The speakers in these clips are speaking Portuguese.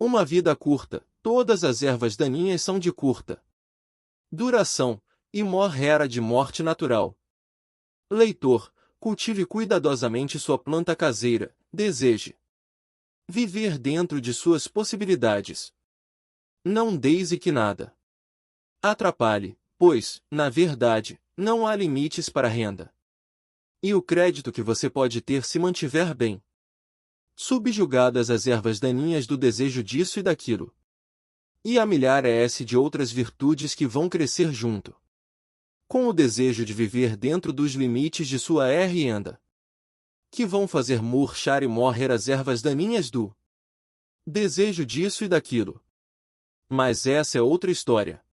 Uma vida curta, todas as ervas daninhas são de curta duração, e morrera de morte natural. Leitor, cultive cuidadosamente sua planta caseira, deseje viver dentro de suas possibilidades. Não deixe que nada atrapalhe, pois, na verdade, não há limites para a renda e o crédito que você pode ter se mantiver bem subjugadas as ervas daninhas do desejo disso e daquilo. E há milhares de outras virtudes que vão crescer junto com o desejo de viver dentro dos limites de sua renda, que vão fazer murchar e morrer as ervas daninhas do desejo disso e daquilo. Mas essa é outra história.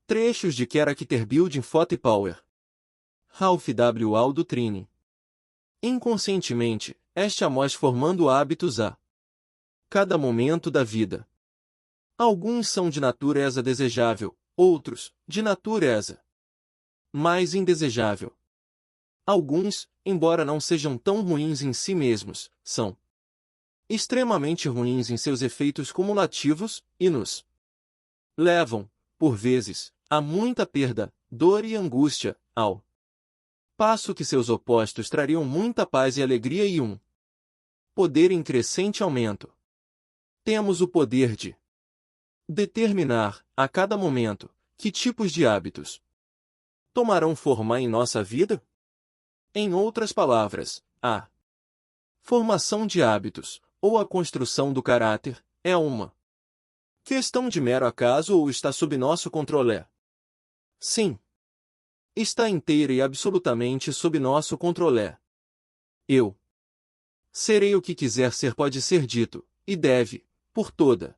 Trechos de Character Building Thought Power. Ralph W. Waldo Trine. Inconscientemente, estamos formando hábitos a cada momento da vida. Alguns são de natureza desejável, outros, de natureza mais indesejável. Alguns, embora não sejam tão ruins em si mesmos, são extremamente ruins em seus efeitos cumulativos, e nos levam, por vezes, a muita perda, dor e angústia, ao passo que seus opostos trariam muita paz e alegria e um poder em crescente aumento. Temos o poder de determinar, a cada momento, que tipos de hábitos tomarão forma em nossa vida? Em outras palavras, a formação de hábitos, ou a construção do caráter, é uma questão de mero acaso ou está sob nosso controle? Sim. Está inteira e absolutamente sob nosso controle. Eu serei o que quiser ser pode ser dito, e deve, por toda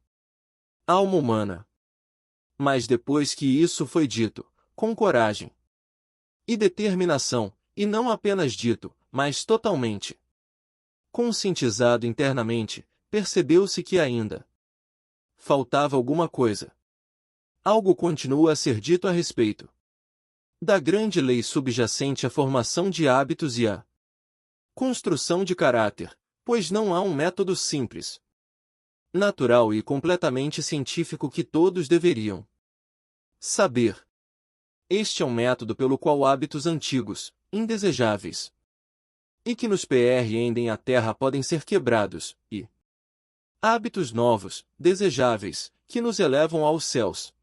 alma humana. Mas depois que isso foi dito, com coragem e determinação, e não apenas dito, mas totalmente conscientizado internamente, percebeu-se que ainda faltava alguma coisa. Algo continua a ser dito a respeito da grande lei subjacente à formação de hábitos e à construção de caráter, pois não há um método simples, natural e completamente científico que todos deveriam saber. Este é um método pelo qual hábitos antigos, indesejáveis, e que nos prendem à terra podem ser quebrados, e hábitos novos, desejáveis, que nos elevam aos céus,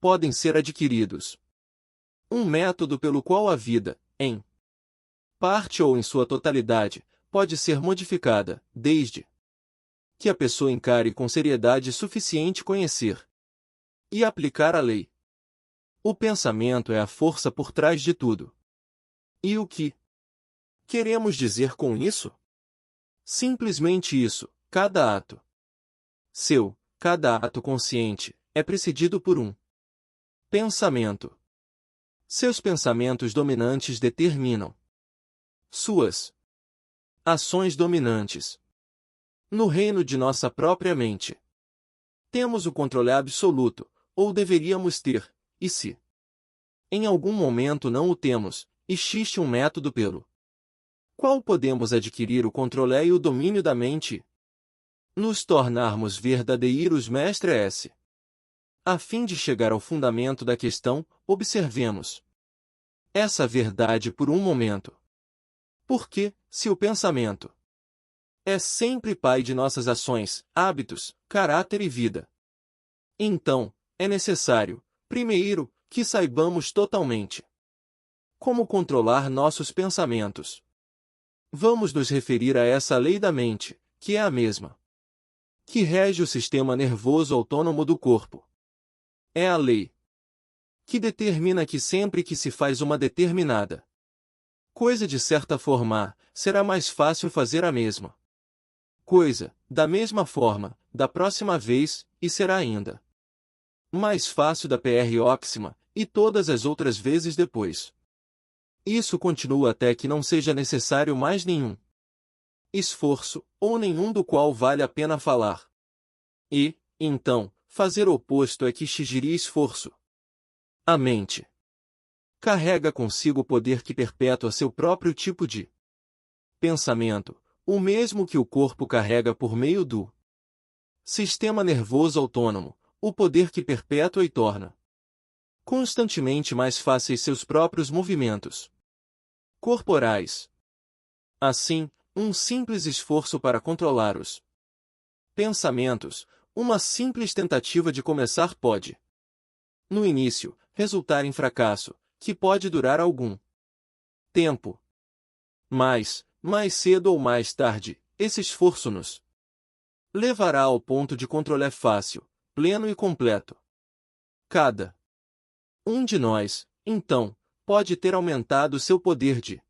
podem ser adquiridos. Um método pelo qual a vida, em parte ou em sua totalidade, pode ser modificada, desde que a pessoa encare com seriedade suficiente conhecer e aplicar a lei. O pensamento é a força por trás de tudo. E o que queremos dizer com isso? Simplesmente isso: cada ato seu, cada ato consciente, é precedido por um pensamento. Seus pensamentos dominantes determinam suas ações dominantes. No reino de nossa própria mente, temos o controle absoluto, ou deveríamos ter, e se em algum momento não o temos, existe um método pelo qual podemos adquirir o controle e o domínio da mente, nos tornarmos verdadeiros mestres. A fim de chegar ao fundamento da questão, observemos essa verdade por um momento. Porque, se o pensamento é sempre pai de nossas ações, hábitos, caráter e vida, então, é necessário, primeiro, que saibamos totalmente como controlar nossos pensamentos. Vamos nos referir a essa lei da mente, que é a mesma que rege o sistema nervoso autônomo do corpo. É a lei que determina que sempre que se faz uma determinada coisa de certa forma, será mais fácil fazer a mesma coisa, da mesma forma, da próxima vez, e será ainda mais fácil da próxima, e todas as outras vezes depois. Isso continua até que não seja necessário mais nenhum esforço, ou nenhum do qual vale a pena falar. E, então, fazer o oposto é que exigiria esforço. A mente carrega consigo o poder que perpetua seu próprio tipo de pensamento, o mesmo que o corpo carrega por meio do Sistema nervoso autônomo, o poder que perpetua e torna constantemente mais fáceis seus próprios movimentos corporais. Assim, um simples esforço para controlar os pensamentos, uma simples tentativa de começar pode, no início, resultar em fracasso, que pode durar algum tempo. Mas, mais cedo ou mais tarde, esse esforço nos levará ao ponto de controle fácil, pleno e completo. Cada um de nós, então, pode ter aumentado seu poder de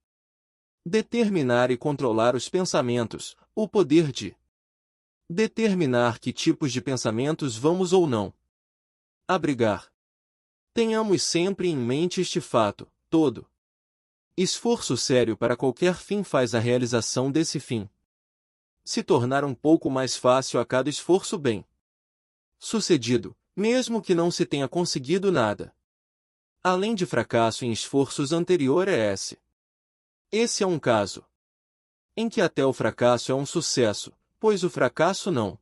determinar e controlar os pensamentos, o poder de determinar que tipos de pensamentos vamos ou não abrigar. Tenhamos sempre em mente este fato: todo esforço sério para qualquer fim faz a realização desse fim se tornar um pouco mais fácil a cada esforço bem sucedido, mesmo que não se tenha conseguido nada. Além de fracasso em esforços anteriores. Esse é um caso em que até o fracasso é um sucesso, pois o fracasso não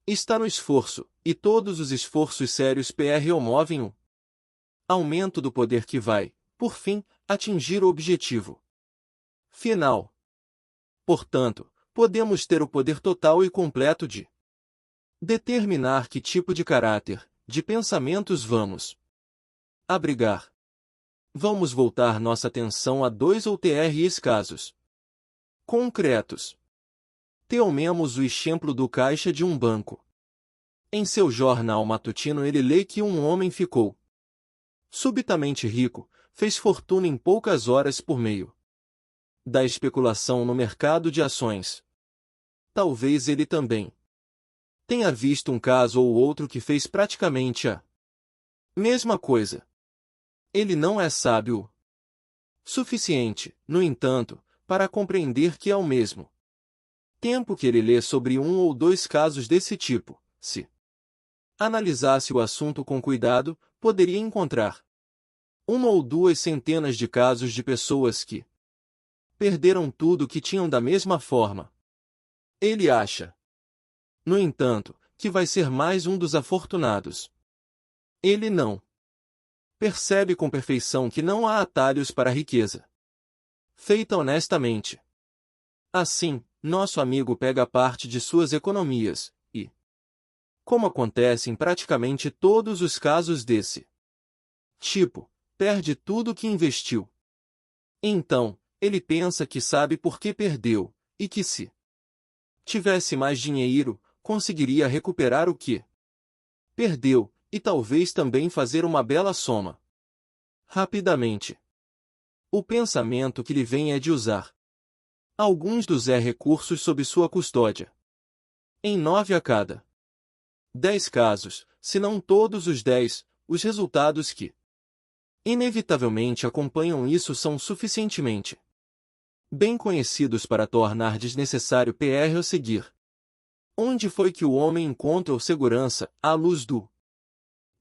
está no esforço, e todos os esforços sérios promovem o aumento do poder que vai, por fim, atingir o objetivo final. Portanto, podemos ter o poder total e completo de determinar que tipo de caráter, de pensamentos vamos abrigar. Vamos voltar nossa atenção a 2 ou 3 casos concretos. Tomemos o exemplo do caixa de um banco. Em seu jornal matutino ele lê que um homem ficou subitamente rico, fez fortuna em poucas horas por meio da especulação no mercado de ações. Talvez ele também tenha visto um caso ou outro que fez praticamente a mesma coisa. Ele não é sábio o suficiente, no entanto, para compreender que ao mesmo tempo que ele lê sobre 1 ou 2 casos desse tipo, se analisasse o assunto com cuidado, poderia encontrar 1 ou 2 centenas de casos de pessoas que perderam tudo o que tinham da mesma forma. Ele acha, no entanto, que vai ser mais um dos afortunados. Ele não percebe com perfeição que não há atalhos para a riqueza feita honestamente. Assim, nosso amigo pega parte de suas economias, e, como acontece em praticamente todos os casos desse tipo, perde tudo o que investiu. Então, ele pensa que sabe por que perdeu, e que se tivesse mais dinheiro, conseguiria recuperar o que perdeu, e talvez também fazer uma bela soma. Rapidamente. O pensamento que lhe vem é de usar alguns dos recursos sob sua custódia. Em 9 a cada 10 casos, se não todos os 10, os resultados que inevitavelmente acompanham isso são suficientemente bem conhecidos para tornar desnecessário o seguir. Onde foi que o homem encontrou segurança, à luz do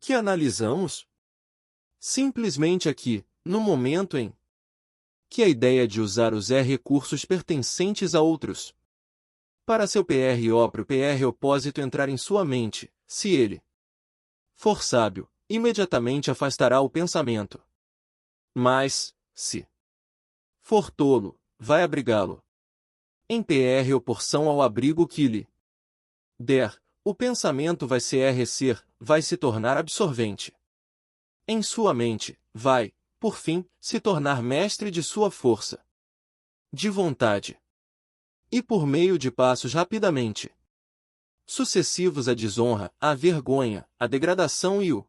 que analisamos? Simplesmente aqui, no momento em que a ideia de usar os recursos pertencentes a outros para seu próprio opósito entrar em sua mente, se ele for sábio, imediatamente afastará o pensamento. Mas, se for tolo, vai abrigá-lo. Em proporção ao abrigo que lhe der, o pensamento vai vai se tornar absorvente. Em sua mente, vai, por fim, se tornar mestre de sua força de vontade. E por meio de passos rapidamente sucessivos a desonra, a vergonha, a degradação e o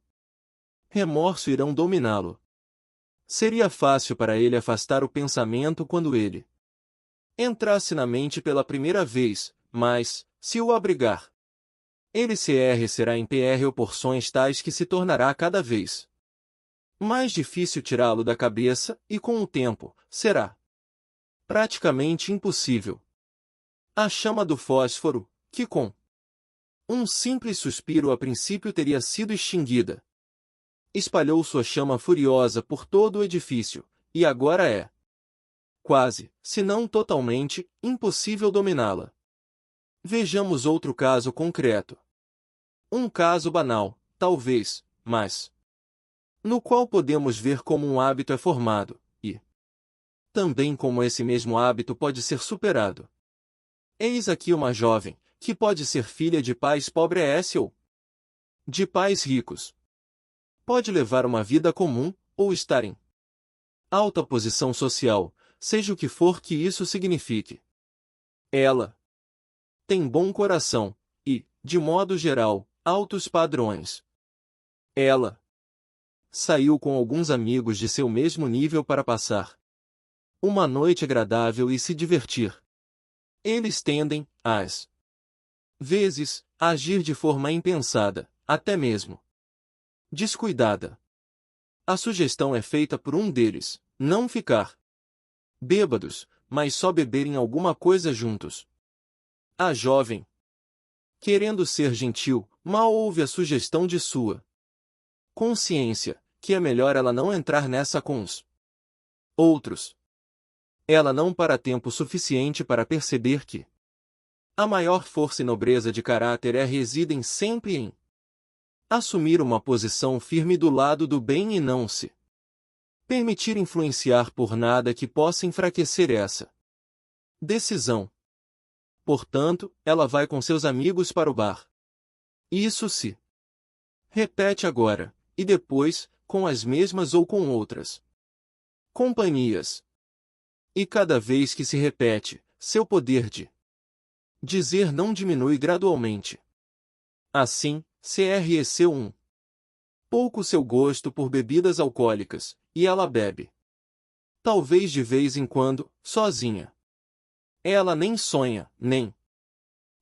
remorso irão dominá-lo. Seria fácil para ele afastar o pensamento quando ele entrasse na mente pela primeira vez, mas, se o abrigar, ele será em proporções tais que se tornará cada vez mais difícil tirá-lo da cabeça, e com o tempo, será praticamente impossível. A chama do fósforo, que com um simples suspiro a princípio teria sido extinguida, espalhou sua chama furiosa por todo o edifício, e agora é quase, se não totalmente, impossível dominá-la. Vejamos outro caso concreto. Um caso banal, talvez, mas no qual podemos ver como um hábito é formado, e também como esse mesmo hábito pode ser superado. Eis aqui uma jovem, que pode ser filha de pais pobres ou de pais ricos. Pode levar uma vida comum, ou estar em alta posição social, seja o que for que isso signifique. Ela tem bom coração, e, de modo geral, altos padrões. Ela saiu com alguns amigos de seu mesmo nível para passar uma noite agradável e se divertir. Eles tendem, às vezes, a agir de forma impensada, até mesmo descuidada. A sugestão é feita por um deles, não ficar bêbados, mas só beberem alguma coisa juntos. A jovem, querendo ser gentil, mal ouve a sugestão de sua consciência, que é melhor ela não entrar nessa com os outros. Ela não para tempo suficiente para perceber que a maior força e nobreza de caráter residem sempre em assumir uma posição firme do lado do bem e não se permitir influenciar por nada que possa enfraquecer essa decisão. Portanto, ela vai com seus amigos para o bar. Isso se repete agora, e depois, com as mesmas ou com outras companhias. E cada vez que se repete, seu poder de dizer não diminui gradualmente. Assim, cresceu um pouco seu gosto por bebidas alcoólicas, e ela bebe. Talvez de vez em quando, sozinha. Ela nem sonha, nem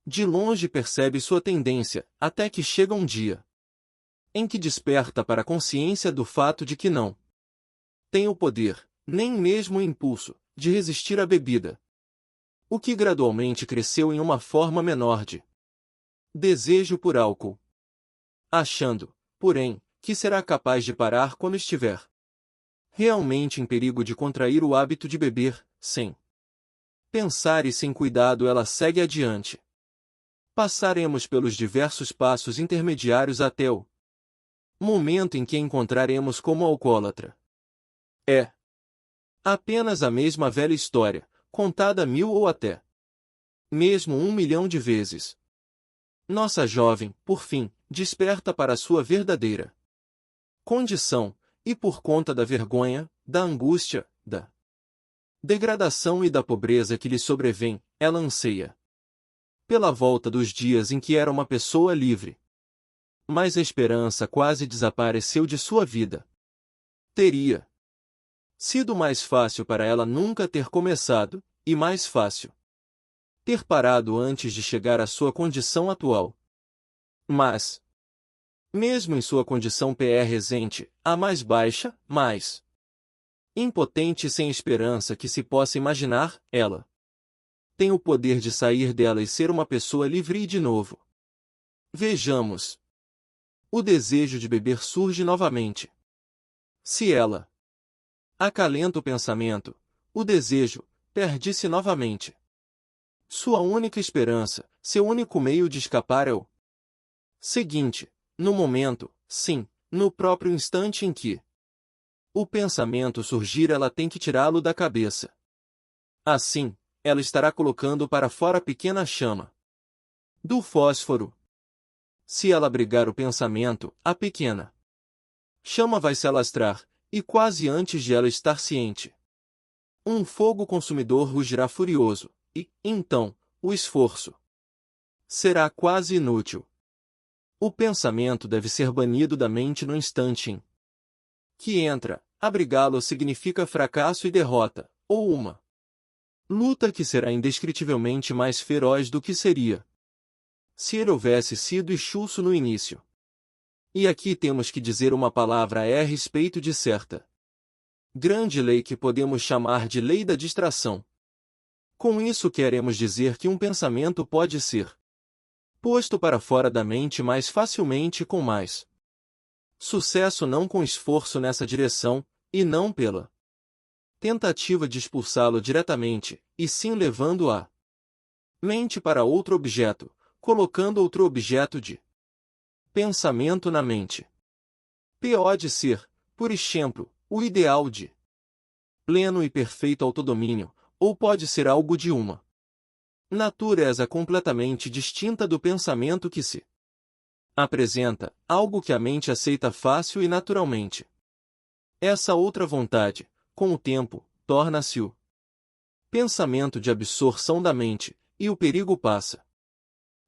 de longe percebe sua tendência, até que chega um dia em que desperta para a consciência do fato de que não tem o poder, nem mesmo o impulso, de resistir à bebida. O que gradualmente cresceu em uma forma menor de desejo por álcool. Achando, porém, que será capaz de parar quando estiver realmente em perigo de contrair o hábito de beber, sem pensar e sem cuidado ela segue adiante. Passaremos pelos diversos passos intermediários até o momento em que a encontraremos como alcoólatra. É apenas a mesma velha história, contada 1000 ou até mesmo 1 milhão de vezes. Nossa jovem, por fim, desperta para a sua verdadeira condição, e por conta da vergonha, da angústia, da degradação e da pobreza que lhe sobrevém, ela anseia pela volta dos dias em que era uma pessoa livre. Mas a esperança quase desapareceu de sua vida. Teria sido mais fácil para ela nunca ter começado, e mais fácil ter parado antes de chegar à sua condição atual. Mas, mesmo em sua condição presente, a mais baixa, mais impotente e sem esperança que se possa imaginar, ela tem o poder de sair dela e ser uma pessoa livre de novo. Vejamos. O desejo de beber surge novamente. Se ela acalenta o pensamento, o desejo perde-se novamente. Sua única esperança, seu único meio de escapar é o seguinte: no momento, sim, no próprio instante em que o pensamento surgir, ela tem que tirá-lo da cabeça. Assim, ela estará colocando para fora a pequena chama do fósforo. Se ela abrigar o pensamento, a pequena chama vai se alastrar, e quase antes de ela estar ciente, um fogo consumidor rugirá furioso, e, então, o esforço será quase inútil. O pensamento deve ser banido da mente no instante em que entra. Abrigá-lo significa fracasso e derrota, ou uma luta que será indescritivelmente mais feroz do que seria se ele houvesse sido expulso no início. E aqui temos que dizer uma palavra a respeito de certa grande lei que podemos chamar de lei da distração. Com isso queremos dizer que um pensamento pode ser posto para fora da mente mais facilmente e com mais sucesso, não com esforço nessa direção, e não pela tentativa de expulsá-lo diretamente, e sim levando a mente para outro objeto, colocando outro objeto de pensamento na mente. Pode ser, por exemplo, o ideal de pleno e perfeito autodomínio, ou pode ser algo de uma natureza completamente distinta do pensamento que se apresenta, algo que a mente aceita fácil e naturalmente. Essa outra vontade, com o tempo, torna-se o pensamento de absorção da mente, e o perigo passa.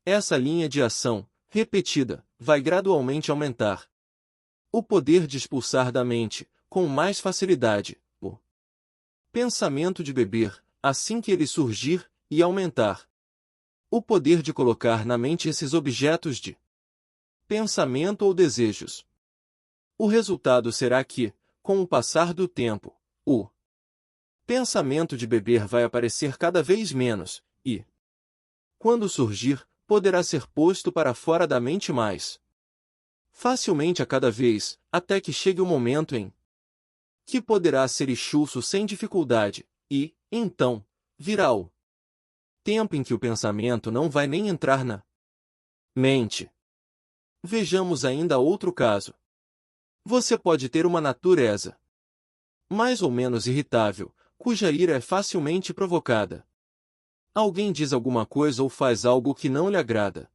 Essa linha de ação, repetida, vai gradualmente aumentar o poder de expulsar da mente, com mais facilidade, o pensamento de beber, assim que ele surgir, e aumentar o poder de colocar na mente esses objetos de pensamento ou desejos. O resultado será que, com o passar do tempo, o pensamento de beber vai aparecer cada vez menos, e, quando surgir, poderá ser posto para fora da mente mais facilmente a cada vez, até que chegue o momento em que poderá ser expulso sem dificuldade, e, então, virá o tempo em que o pensamento não vai nem entrar na mente. Vejamos ainda outro caso. Você pode ter uma natureza mais ou menos irritável, cuja ira é facilmente provocada. Alguém diz alguma coisa ou faz algo que não lhe agrada.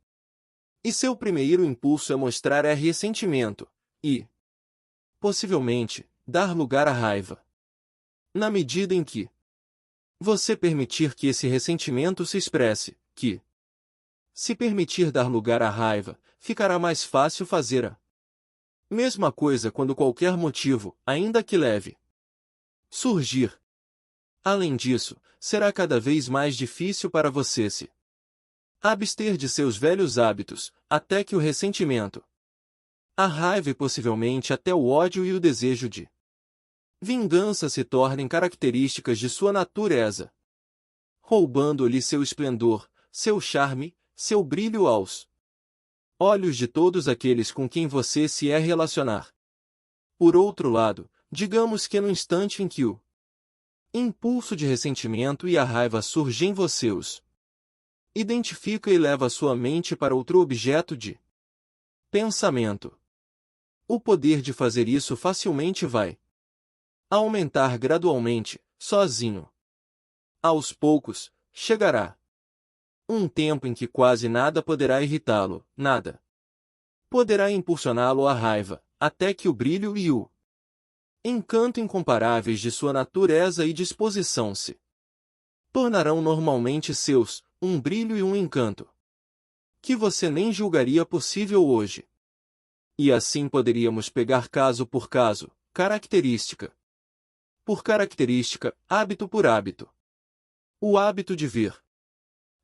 E seu primeiro impulso é mostrar ressentimento, e, possivelmente, dar lugar à raiva. Na medida em que você permitir que esse ressentimento se expresse, que, se permitir dar lugar à raiva, ficará mais fácil fazer a mesma coisa quando qualquer motivo, ainda que leve, surgir. Além disso, será cada vez mais difícil para você se abster de seus velhos hábitos, até que o ressentimento, a raiva e possivelmente até o ódio e o desejo de vingança se tornem características de sua natureza, roubando-lhe seu esplendor, seu charme, seu brilho aos olhos de todos aqueles com quem você se relacionar. Por outro lado, digamos que no instante em que o impulso de ressentimento e a raiva surgem em você os identifica e leva sua mente para outro objeto de pensamento. O poder de fazer isso facilmente vai aumentar gradualmente, sozinho. Aos poucos, chegará um tempo em que quase nada poderá irritá-lo, nada poderá impulsioná-lo à raiva, até que o brilho e o encanto incomparáveis de sua natureza e disposição se tornarão normalmente seus, um brilho e um encanto que você nem julgaria possível hoje. E assim poderíamos pegar caso por caso, característica por característica, hábito por hábito. O hábito de ver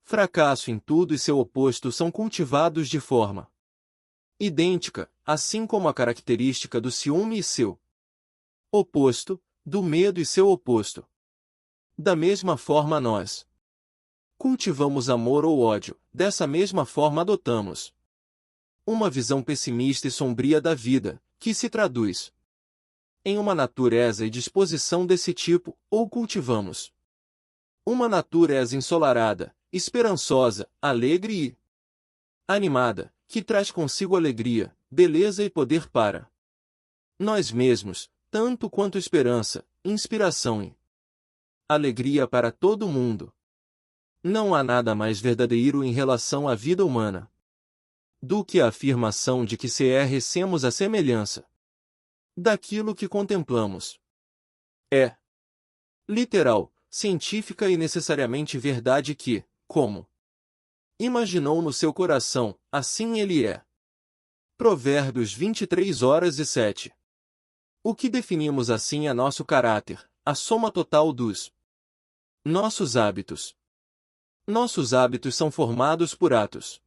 fracasso em tudo e seu oposto são cultivados de forma idêntica, assim como a característica do ciúme e seu oposto, do medo e seu oposto. Da mesma forma nós cultivamos amor ou ódio, dessa mesma forma adotamos uma visão pessimista e sombria da vida, que se traduz em uma natureza e disposição desse tipo, ou cultivamos uma natureza ensolarada, esperançosa, alegre e animada, que traz consigo alegria, beleza e poder para nós mesmos, tanto quanto esperança, inspiração e alegria para todo mundo. Não há nada mais verdadeiro em relação à vida humana do que a afirmação de que recemos a semelhança daquilo que contemplamos. É literal, científica e necessariamente verdade que, como imaginou no seu coração, assim ele é. Provérbios 23:07. O que definimos assim é nosso caráter, a soma total dos nossos hábitos. Nossos hábitos são formados por atos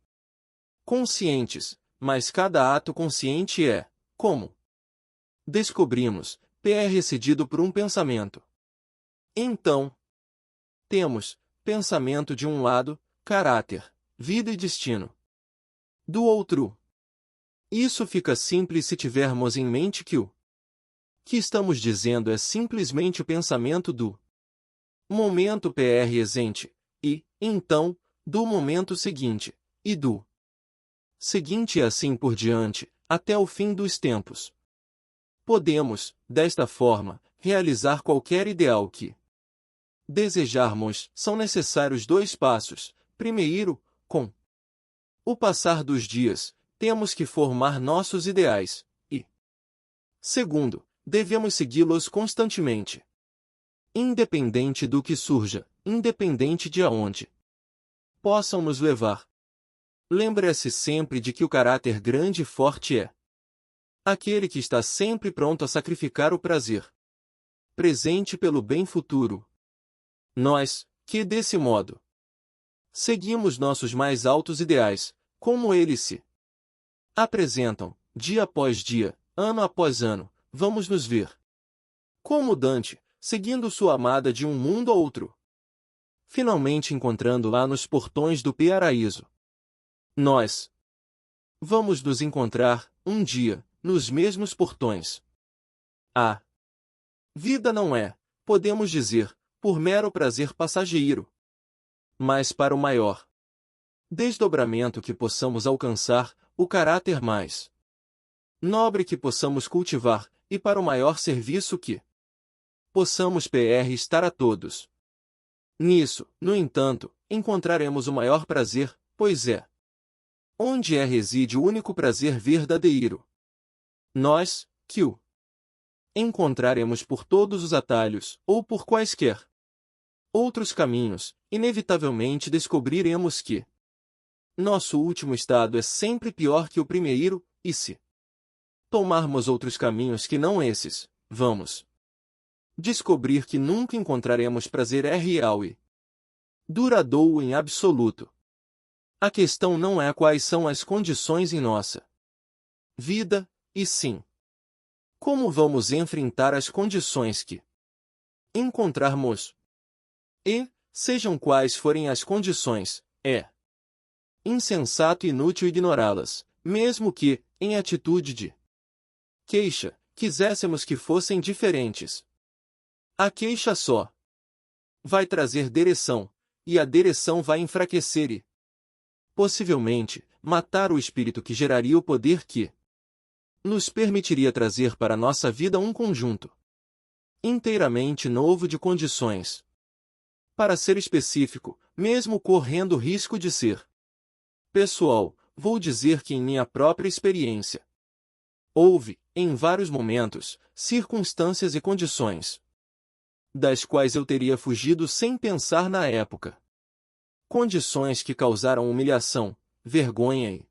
conscientes, mas cada ato consciente é, como descobrimos, precedido por um pensamento. Então, temos pensamento de um lado, caráter, vida e destino. Do outro. Isso fica simples se tivermos em mente que o que estamos dizendo é simplesmente o pensamento do momento presente, e, então, do momento seguinte, e do seguinte e assim por diante, até o fim dos tempos. Podemos, desta forma, realizar qualquer ideal que desejarmos. São necessários dois passos. Primeiro, com o passar dos dias, temos que formar nossos ideais, e segundo, devemos segui-los constantemente. Independente do que surja, independente de aonde possam nos levar. Lembre-se sempre de que o caráter grande e forte é aquele que está sempre pronto a sacrificar o prazer presente pelo bem futuro. Nós, que desse modo seguimos nossos mais altos ideais, como eles se apresentam, dia após dia, ano após ano, vamos nos ver como Dante, seguindo sua amada de um mundo a outro, finalmente encontrando lá nos portões do paraíso. Nós vamos nos encontrar, um dia, nos mesmos portões. A vida não é, podemos dizer, por mero prazer passageiro, mas para o maior desdobramento que possamos alcançar, o caráter mais nobre que possamos cultivar, e para o maior serviço que possamos estar a todos. Nisso, no entanto, encontraremos o maior prazer, pois é onde reside o único prazer verdadeiro. Nós, que o encontraremos por todos os atalhos, ou por quaisquer outros caminhos, inevitavelmente descobriremos que nosso último estado é sempre pior que o primeiro, e se tomarmos outros caminhos que não esses, vamos descobrir que nunca encontraremos prazer real e duradouro em absoluto. A questão não é quais são as condições em nossa vida, e sim como vamos enfrentar as condições que encontrarmos. E, sejam quais forem as condições, é insensato e inútil ignorá-las, mesmo que, em atitude de queixa, quiséssemos que fossem diferentes. A queixa só vai trazer dereção, e a dereção vai enfraquecer e, possivelmente, matar o espírito que geraria o poder que nos permitiria trazer para nossa vida um conjunto inteiramente novo de condições. Para ser específico, mesmo correndo o risco de ser pessoal, vou dizer que em minha própria experiência houve, em vários momentos, circunstâncias e condições das quais eu teria fugido sem pensar na época. Condições que causaram humilhação, vergonha e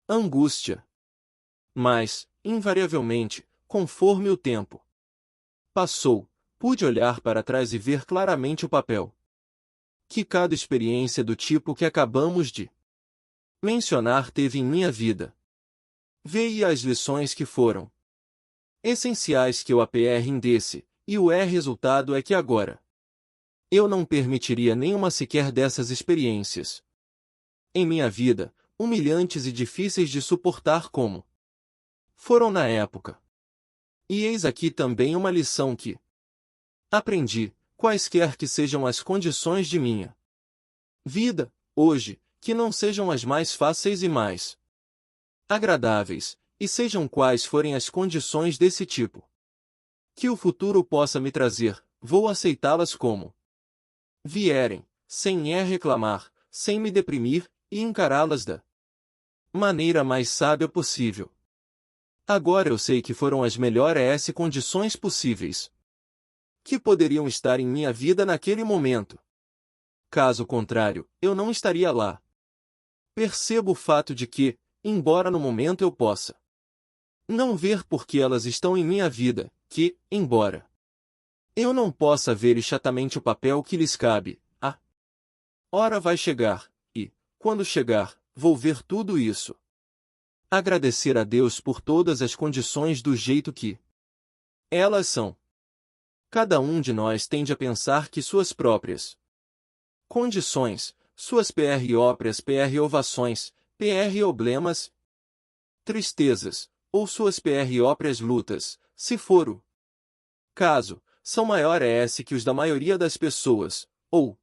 angústia. Mas, invariavelmente, conforme o tempo passou, pude olhar para trás e ver claramente o papel que cada experiência do tipo que acabamos de mencionar teve em minha vida. Veio as lições que foram essenciais que eu aprendesse, e o resultado é que agora eu não permitiria nenhuma sequer dessas experiências em minha vida, humilhantes e difíceis de suportar como foram na época. E eis aqui também uma lição que aprendi, quaisquer que sejam as condições de minha vida, hoje, que não sejam as mais fáceis e mais agradáveis, e sejam quais forem as condições desse tipo que o futuro possa me trazer, vou aceitá-las como vierem, sem reclamar, sem me deprimir, e encará-las da maneira mais sábia possível. Agora eu sei que foram as melhores condições possíveis que poderiam estar em minha vida naquele momento. Caso contrário, eu não estaria lá. Percebo o fato de que, embora no momento eu possa não ver porque elas estão em minha vida, que, embora eu não possa ver exatamente o papel que lhes cabe, a hora vai chegar, e, quando chegar, vou ver tudo isso. Agradecer a Deus por todas as condições do jeito que elas são. Cada um de nós tende a pensar que suas próprias condições, suas próprias ovações, problemas, tristezas, ou suas próprias lutas, se for o caso, são maiores que os da maioria das pessoas, ou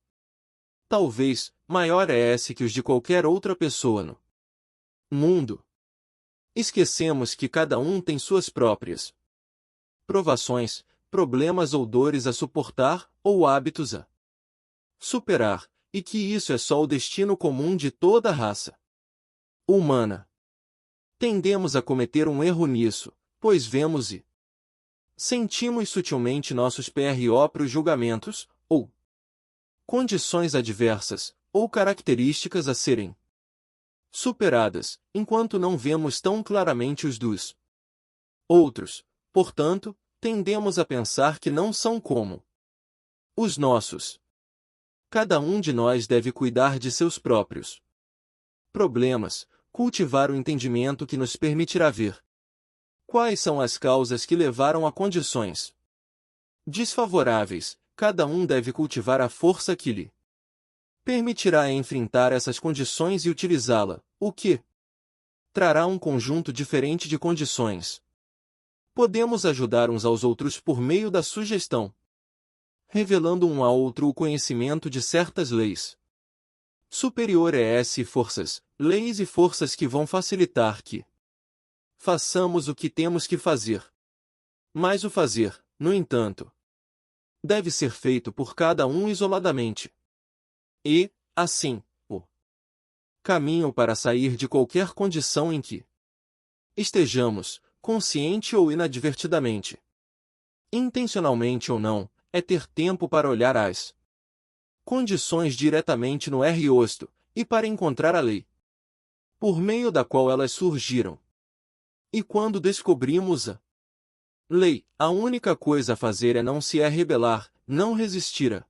talvez maior é esse que os de qualquer outra pessoa no mundo. Esquecemos que cada um tem suas próprias provações, problemas ou dores a suportar, ou hábitos a superar, e que isso é só o destino comum de toda a raça humana. Tendemos a cometer um erro nisso, pois vemos e sentimos sutilmente nossos próprios julgamentos, ou condições adversas, ou características a serem superadas, enquanto não vemos tão claramente os dos outros. Portanto, tendemos a pensar que não são como os nossos. Cada um de nós deve cuidar de seus próprios problemas, cultivar o entendimento que nos permitirá ver quais são as causas que levaram a condições desfavoráveis. Cada um deve cultivar a força que lhe permitirá enfrentar essas condições e utilizá-la, o que trará um conjunto diferente de condições. Podemos ajudar uns aos outros por meio da sugestão, revelando um ao outro o conhecimento de certas leis superiores e forças, leis e forças que vão facilitar que façamos o que temos que fazer. Mas o fazer, no entanto, deve ser feito por cada um isoladamente. E, assim, o caminho para sair de qualquer condição em que estejamos, consciente ou inadvertidamente, intencionalmente ou não, é ter tempo para olhar as condições diretamente no rosto, e para encontrar a lei por meio da qual elas surgiram. E quando descobrimos a lei, a única coisa a fazer é não se rebelar, não resistir a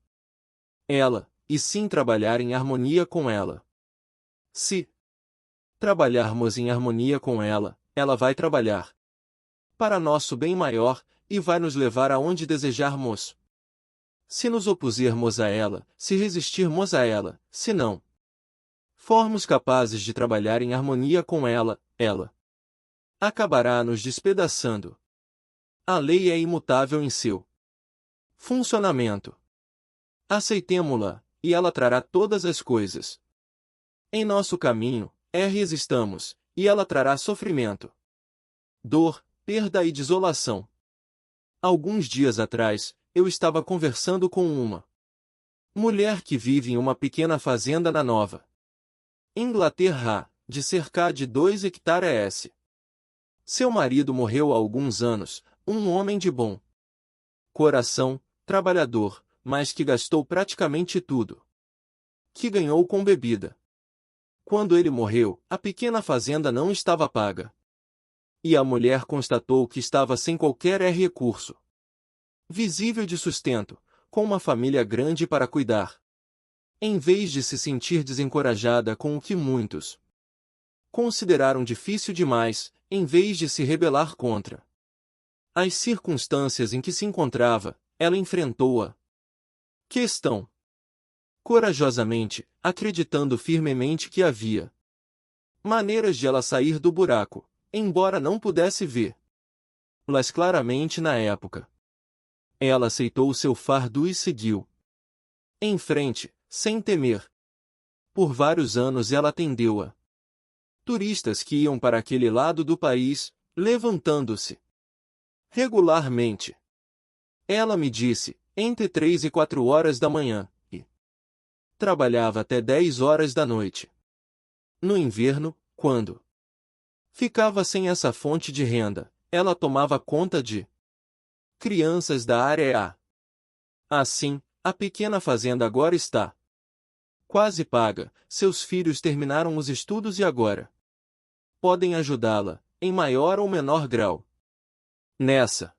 ela, e sim trabalhar em harmonia com ela. Se trabalharmos em harmonia com ela, ela vai trabalhar para nosso bem maior, e vai nos levar aonde desejarmos. Se nos opusermos a ela, se resistirmos a ela, se não formos capazes de trabalhar em harmonia com ela, ela acabará nos despedaçando. A lei é imutável em seu funcionamento. Aceitemo-la, e ela trará todas as coisas em nosso caminho, resistamos, e ela trará sofrimento, dor, perda e desolação. Alguns dias atrás, eu estava conversando com uma mulher que vive em uma pequena fazenda na Nova Inglaterra, de cerca de 2 hectares. Seu marido morreu há alguns anos, um homem de bom coração, trabalhador, mas que gastou praticamente tudo que ganhou com bebida. Quando ele morreu, a pequena fazenda não estava paga. E a mulher constatou que estava sem qualquer recurso visível de sustento, com uma família grande para cuidar. Em vez de se sentir desencorajada com o que muitos consideraram difícil demais, em vez de se rebelar contra as circunstâncias em que se encontrava, ela enfrentou a questão corajosamente, acreditando firmemente que havia maneiras de ela sair do buraco, embora não pudesse vê-las claramente na época. Ela aceitou o seu fardo e seguiu em frente, sem temer. Por vários anos ela atendeu a turistas que iam para aquele lado do país, levantando-se regularmente. Ela me disse, entre 3 e 4 horas da manhã, e trabalhava até 10 horas da noite. No inverno, quando ficava sem essa fonte de renda, ela tomava conta de crianças da área A. Assim, a pequena fazenda agora está quase paga, seus filhos terminaram os estudos e agora podem ajudá-la, em maior ou menor grau. Nessa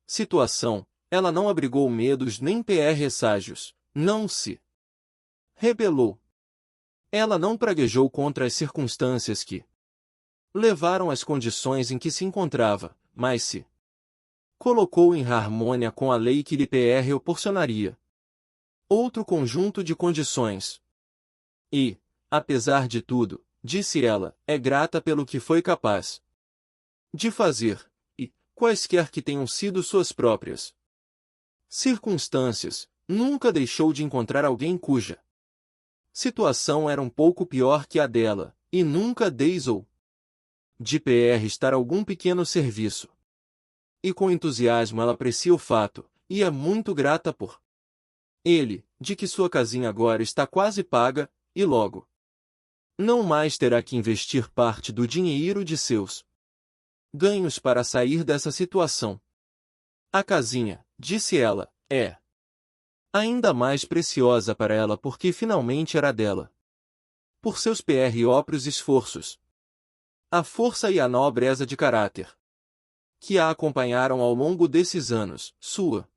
situação, ela não abrigou medos nem presságios, não se rebelou. Ela não praguejou contra as circunstâncias que levaram às condições em que se encontrava, mas se colocou em harmonia com a lei que lhe proporcionaria outro conjunto de condições. E, apesar de tudo, disse ela, é grata pelo que foi capaz de fazer, e, quaisquer que tenham sido suas próprias circunstâncias, nunca deixou de encontrar alguém cuja situação era um pouco pior que a dela, e nunca deixou de prestar algum pequeno serviço. E com entusiasmo ela aprecia o fato, e é muito grata por ele, de que sua casinha agora está quase paga, e logo não mais terá que investir parte do dinheiro de seus ganhos para sair dessa situação. A casinha, disse ela, é ainda mais preciosa para ela porque finalmente era dela. Por seus próprios esforços, a força e a nobreza de caráter que a acompanharam ao longo desses anos, sua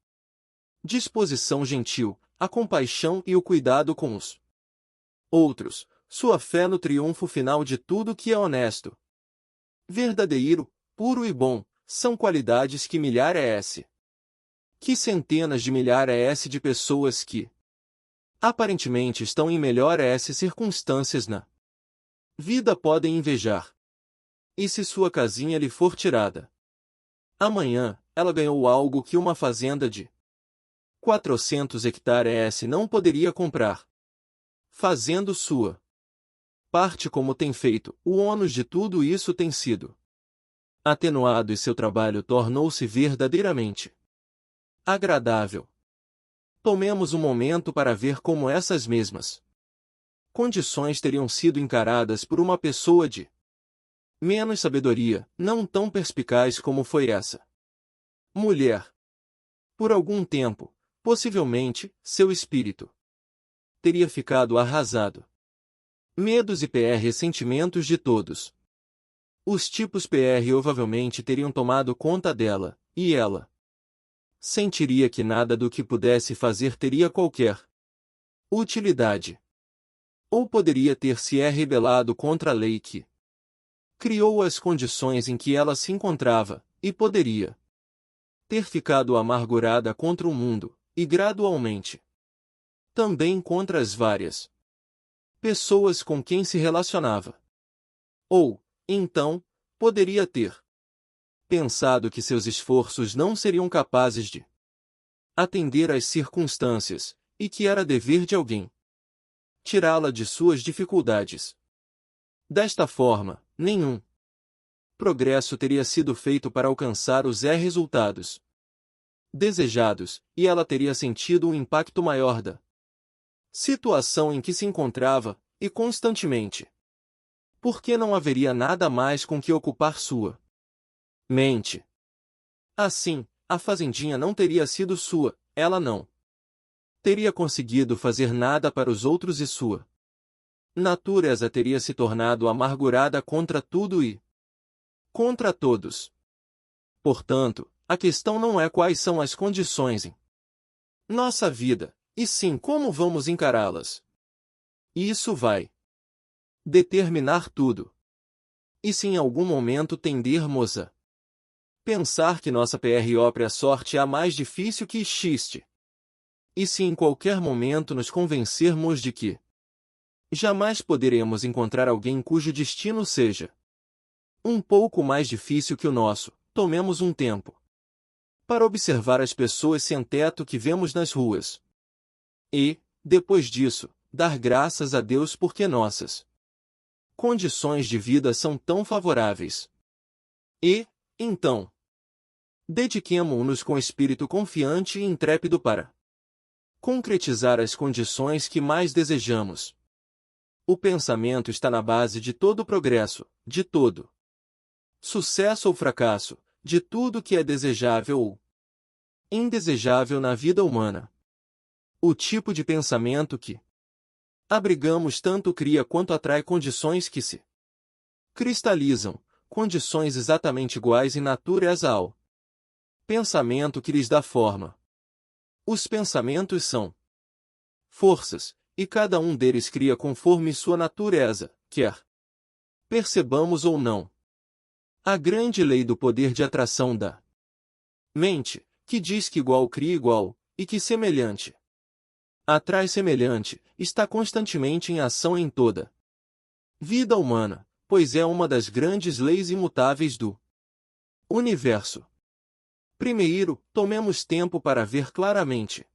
disposição gentil, a compaixão e o cuidado com os outros, sua fé no triunfo final de tudo que é honesto, verdadeiro, puro e bom, são qualidades que milhares que centenas de milhares de pessoas que aparentemente estão em melhores circunstâncias na vida podem invejar. E se sua casinha lhe for tirada amanhã, ela ganhou algo que uma fazenda de 400 hectares não poderia comprar. Fazendo sua parte como tem feito, o ônus de tudo isso tem sido atenuado e seu trabalho tornou-se verdadeiramente agradável. Tomemos um momento para ver como essas mesmas condições teriam sido encaradas por uma pessoa de menos sabedoria, não tão perspicaz como foi essa mulher. Por algum tempo, possivelmente, seu espírito teria ficado arrasado. Medos e ressentimentos de todos os tipos provavelmente teriam tomado conta dela, e ela sentiria que nada do que pudesse fazer teria qualquer utilidade. Ou poderia ter se rebelado contra a lei que criou as condições em que ela se encontrava, e poderia ter ficado amargurada contra o mundo, e gradualmente também contra as várias pessoas com quem se relacionava. Ou, então, poderia ter pensado que seus esforços não seriam capazes de atender às circunstâncias, e que era dever de alguém tirá-la de suas dificuldades. Desta forma, nenhum progresso teria sido feito para alcançar os resultados desejados, e ela teria sentido um impacto maior da situação em que se encontrava, e constantemente. Porque não haveria nada mais com que ocupar sua mente. Assim, a fazendinha não teria sido sua, ela não teria conseguido fazer nada para os outros e sua natureza teria se tornado amargurada contra tudo e contra todos. Portanto, a questão não é quais são as condições em nossa vida, e sim como vamos encará-las. Isso vai determinar tudo. E se em algum momento tendermos a pensar que nossa própria sorte é a mais difícil que existe, e se em qualquer momento nos convencermos de que jamais poderemos encontrar alguém cujo destino seja um pouco mais difícil que o nosso, tomemos um tempo para observar as pessoas sem teto que vemos nas ruas. E, depois disso, dar graças a Deus porque nossas condições de vida são tão favoráveis. E, então, dediquemo-nos com espírito confiante e intrépido para concretizar as condições que mais desejamos. O pensamento está na base de todo progresso, de todo sucesso ou fracasso, de tudo que é desejável ou indesejável na vida humana. O tipo de pensamento que abrigamos tanto cria quanto atrai condições que se cristalizam, condições exatamente iguais em natureza ao pensamento que lhes dá forma. Os pensamentos são forças, e cada um deles cria conforme sua natureza, quer percebamos ou não. A grande lei do poder de atração da mente, que diz que igual cria igual, e que semelhante atrai semelhante, está constantemente em ação em toda vida humana, pois é uma das grandes leis imutáveis do universo. Primeiro, tomemos tempo para ver claramente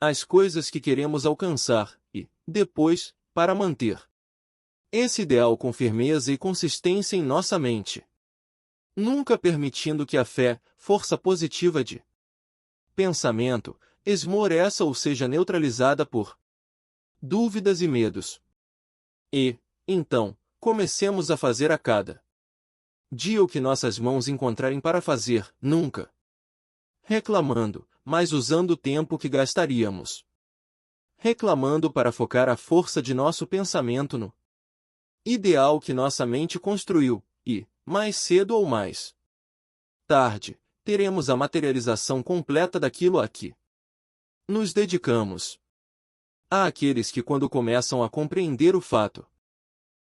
as coisas que queremos alcançar, e, depois, para manter esse ideal com firmeza e consistência em nossa mente. Nunca permitindo que a fé, força positiva de pensamento, esmoreça ou seja neutralizada por dúvidas e medos. E, então, comecemos a fazer a cada dia o que nossas mãos encontrarem para fazer, nunca reclamando, mas usando o tempo que gastaríamos reclamando para focar a força de nosso pensamento no ideal que nossa mente construiu, e, mais cedo ou mais tarde, teremos a materialização completa daquilo a que nos dedicamos. Há aqueles que quando começam a compreender o fato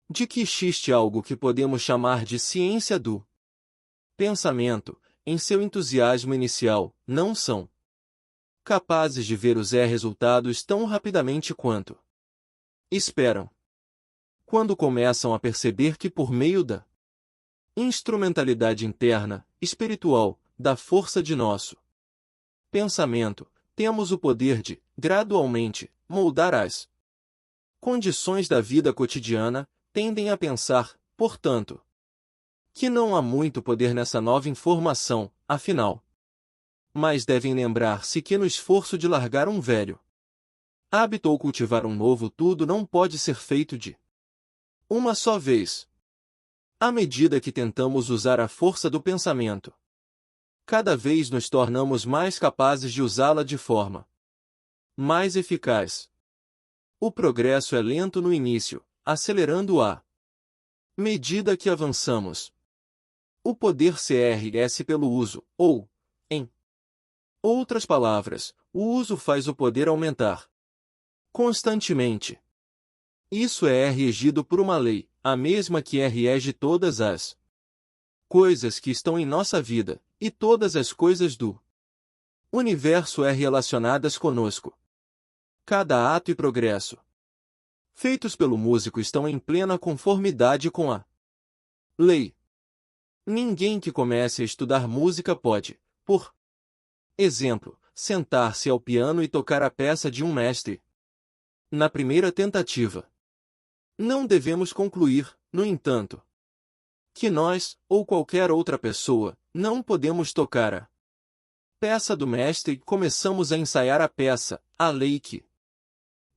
de que existe algo que podemos chamar de ciência do pensamento, em seu entusiasmo inicial, não são capazes de ver os resultados tão rapidamente quanto esperam. Quando começam a perceber que por meio da instrumentalidade interna, espiritual, da força de nosso pensamento, temos o poder de, gradualmente, moldar as condições da vida cotidiana, tendem a pensar, portanto, que não há muito poder nessa nova informação, afinal. Mas devem lembrar-se que no esforço de largar um velho hábito ou cultivar um novo, tudo não pode ser feito de uma só vez. À medida que tentamos usar a força do pensamento, cada vez nos tornamos mais capazes de usá-la de forma mais eficaz. O progresso é lento no início, acelerando à medida que avançamos. O poder cresce pelo uso, ou, em outras palavras, o uso faz o poder aumentar constantemente. Isso é regido por uma lei, a mesma que rege todas as coisas que estão em nossa vida, e todas as coisas do universo relacionadas conosco. Cada ato e progresso feitos pelo músico estão em plena conformidade com a lei. Ninguém que comece a estudar música pode, por exemplo, sentar-se ao piano e tocar a peça de um mestre na primeira tentativa. Não devemos concluir, no entanto, que nós, ou qualquer outra pessoa, não podemos tocar a peça do mestre e começamos a ensaiar a peça, a lei que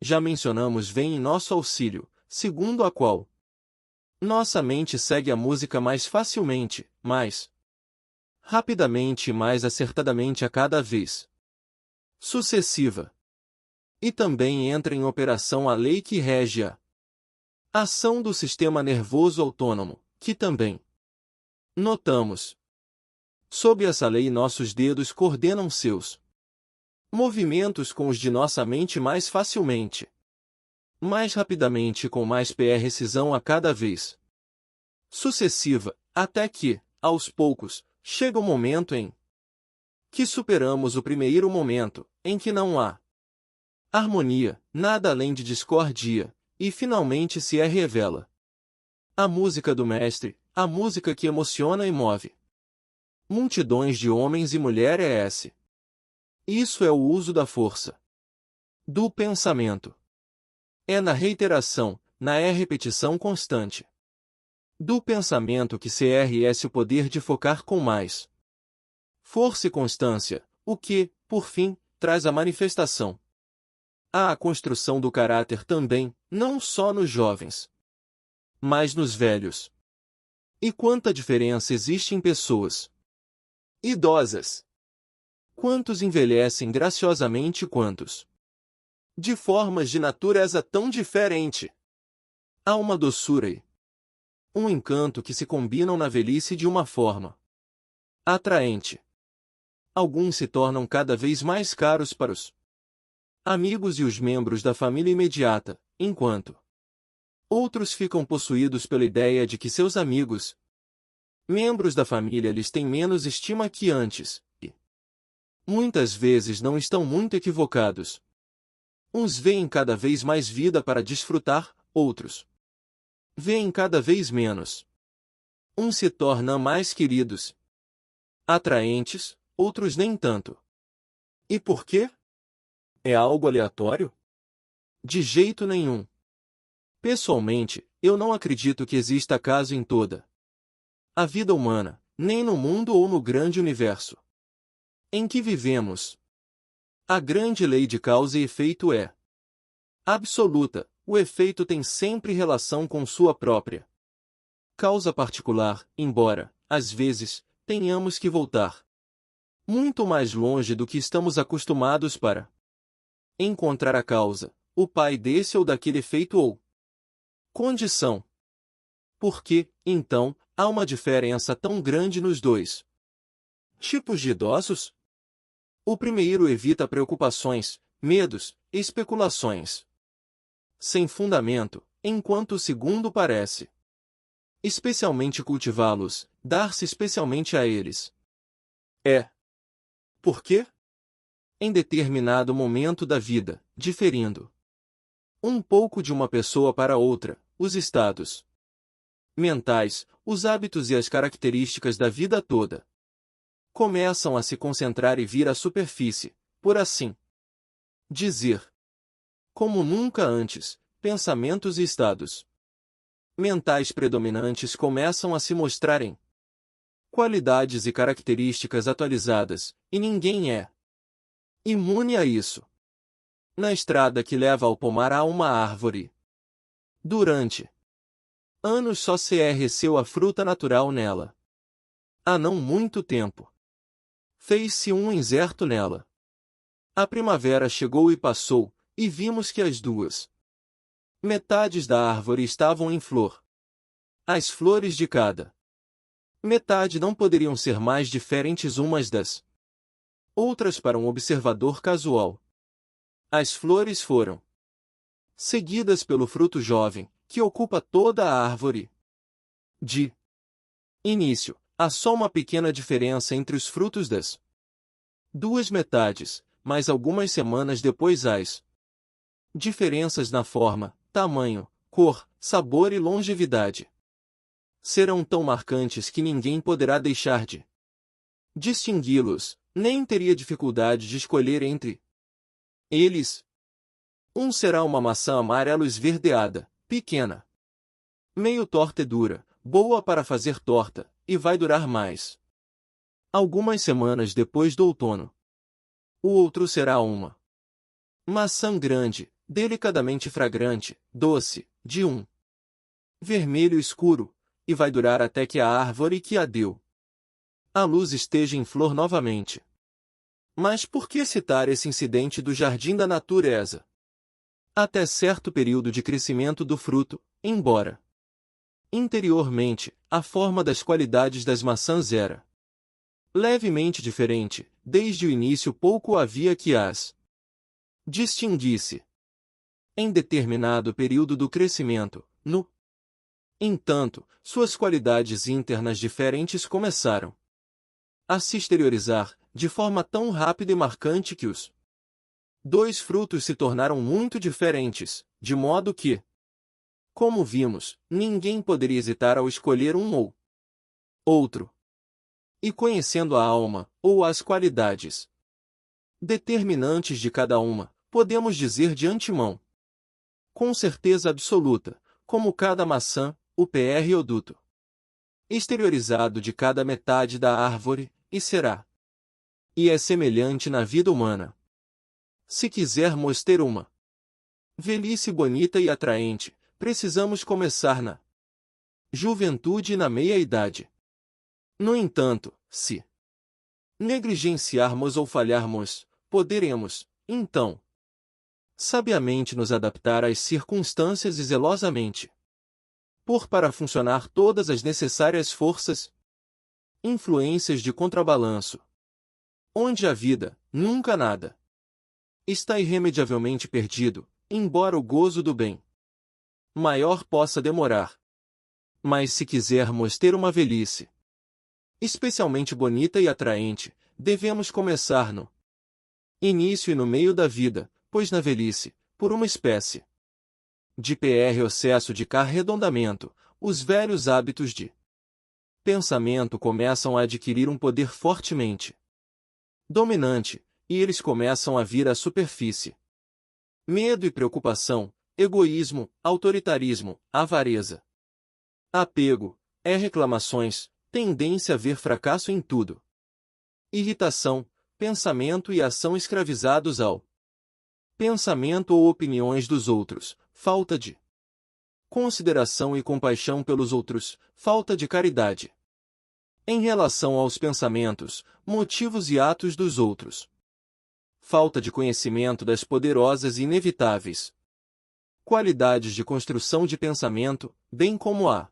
já mencionamos vem em nosso auxílio, segundo a qual nossa mente segue a música mais facilmente, mais rapidamente e mais acertadamente a cada vez sucessiva. E também entra em operação a lei que rege a ação do sistema nervoso autônomo, que também notamos. Sob essa lei nossos dedos coordenam seus movimentos com os de nossa mente mais facilmente, mais rapidamente e com mais precisão a cada vez sucessiva, até que, aos poucos, chega o momento em que superamos o primeiro momento, em que não há harmonia, nada além de discordia, e finalmente se revela a música do mestre, a música que emociona e move multidões de homens e mulheres. Isso é o uso da força do pensamento. É na reiteração, na repetição constante do pensamento que cresce o poder de focar com mais força e constância, o que, por fim, traz a manifestação. Há a construção do caráter também, não só nos jovens, mas nos velhos. E quanta diferença existe em pessoas idosas! Quantos envelhecem graciosamente e quantos de formas de natureza tão diferente! Há uma doçura e um encanto que se combinam na velhice de uma forma atraente. Alguns se tornam cada vez mais caros para os amigos e os membros da família imediata, enquanto outros ficam possuídos pela ideia de que seus amigos, membros da família lhes têm menos estima que antes, e muitas vezes não estão muito equivocados. Uns veem cada vez mais vida para desfrutar, outros veem cada vez menos. Uns se tornam mais queridos, atraentes, outros nem tanto. E por quê? É algo aleatório? De jeito nenhum. Pessoalmente, eu não acredito que exista acaso em toda a vida humana, nem no mundo ou no grande universo em que vivemos. A grande lei de causa e efeito é absoluta. O efeito tem sempre relação com sua própria causa particular, embora, às vezes, tenhamos que voltar muito mais longe do que estamos acostumados para encontrar a causa, o pai desse ou daquele efeito ou condição. Por que, então, há uma diferença tão grande nos dois tipos de idosos? O primeiro evita preocupações, medos, especulações sem fundamento, enquanto o segundo parece especialmente cultivá-los, dar-se especialmente a eles. Por quê? Em determinado momento da vida, diferindo um pouco de uma pessoa para outra, os estados mentais, os hábitos e as características da vida toda começam a se concentrar e vir à superfície, por assim dizer. Como nunca antes, pensamentos e estados mentais predominantes começam a se mostrarem qualidades e características atualizadas, e ninguém é imune a isso. Na estrada que leva ao pomar há uma árvore. Durante anos só se receu a fruta natural nela. Há não muito tempo fez-se um inserto nela. A primavera chegou e passou, e vimos que as duas metades da árvore estavam em flor. As flores de cada metade não poderiam ser mais diferentes umas das outras para um observador casual. As flores foram seguidas pelo fruto jovem, que ocupa toda a árvore. De início, há só uma pequena diferença entre os frutos das duas metades, mas algumas semanas depois as diferenças na forma, tamanho, cor, sabor e longevidade serão tão marcantes que ninguém poderá deixar de distingui-los, nem teria dificuldade de escolher entre eles. Um será uma maçã amarelo esverdeada, pequena, meio torta e dura, boa para fazer torta, e vai durar mais algumas semanas depois do outono. O outro será uma maçã grande, delicadamente fragrante, doce, de um vermelho escuro, e vai durar até que a árvore que a deu à luz esteja em flor novamente. Mas por que citar esse incidente do jardim da natureza? Até certo período de crescimento do fruto, embora interiormente, a forma das qualidades das maçãs era levemente diferente, desde o início pouco havia que as distinguisse. Em determinado período do crescimento, no entanto, suas qualidades internas diferentes começaram a se exteriorizar, de forma tão rápida e marcante que os dois frutos se tornaram muito diferentes, de modo que, como vimos, ninguém poderia hesitar ao escolher um ou outro. E conhecendo a alma, ou as qualidades determinantes de cada uma, podemos dizer de antemão, com certeza absoluta, como cada maçã, o PR ou duto exteriorizado de cada metade da árvore, e será. E é semelhante na vida humana. Se quisermos ter uma velhice bonita e atraente, precisamos começar na juventude e na meia-idade. No entanto, se negligenciarmos ou falharmos, poderemos, então, sabiamente nos adaptar às circunstâncias e zelosamente pôr para funcionar todas as necessárias forças, influências de contrabalanço. Onde a vida, nunca nada, está irremediavelmente perdido, embora o gozo do bem maior possa demorar. Mas se quisermos ter uma velhice especialmente bonita e atraente, devemos começar no início e no meio da vida, pois na velhice, por uma espécie de processo de arredondamento, os velhos hábitos de pensamento começam a adquirir um poder fortemente dominante, e eles começam a vir à superfície. medo e preocupação, egoísmo, autoritarismo, avareza. Apego, reclamações, tendência a ver fracasso em tudo. Irritação, pensamento e ação escravizados ao pensamento ou opiniões dos outros, falta de consideração e compaixão pelos outros, falta de caridade. Em relação aos pensamentos, motivos e atos dos outros. Falta de conhecimento das poderosas e inevitáveis qualidades de construção de pensamento, bem como a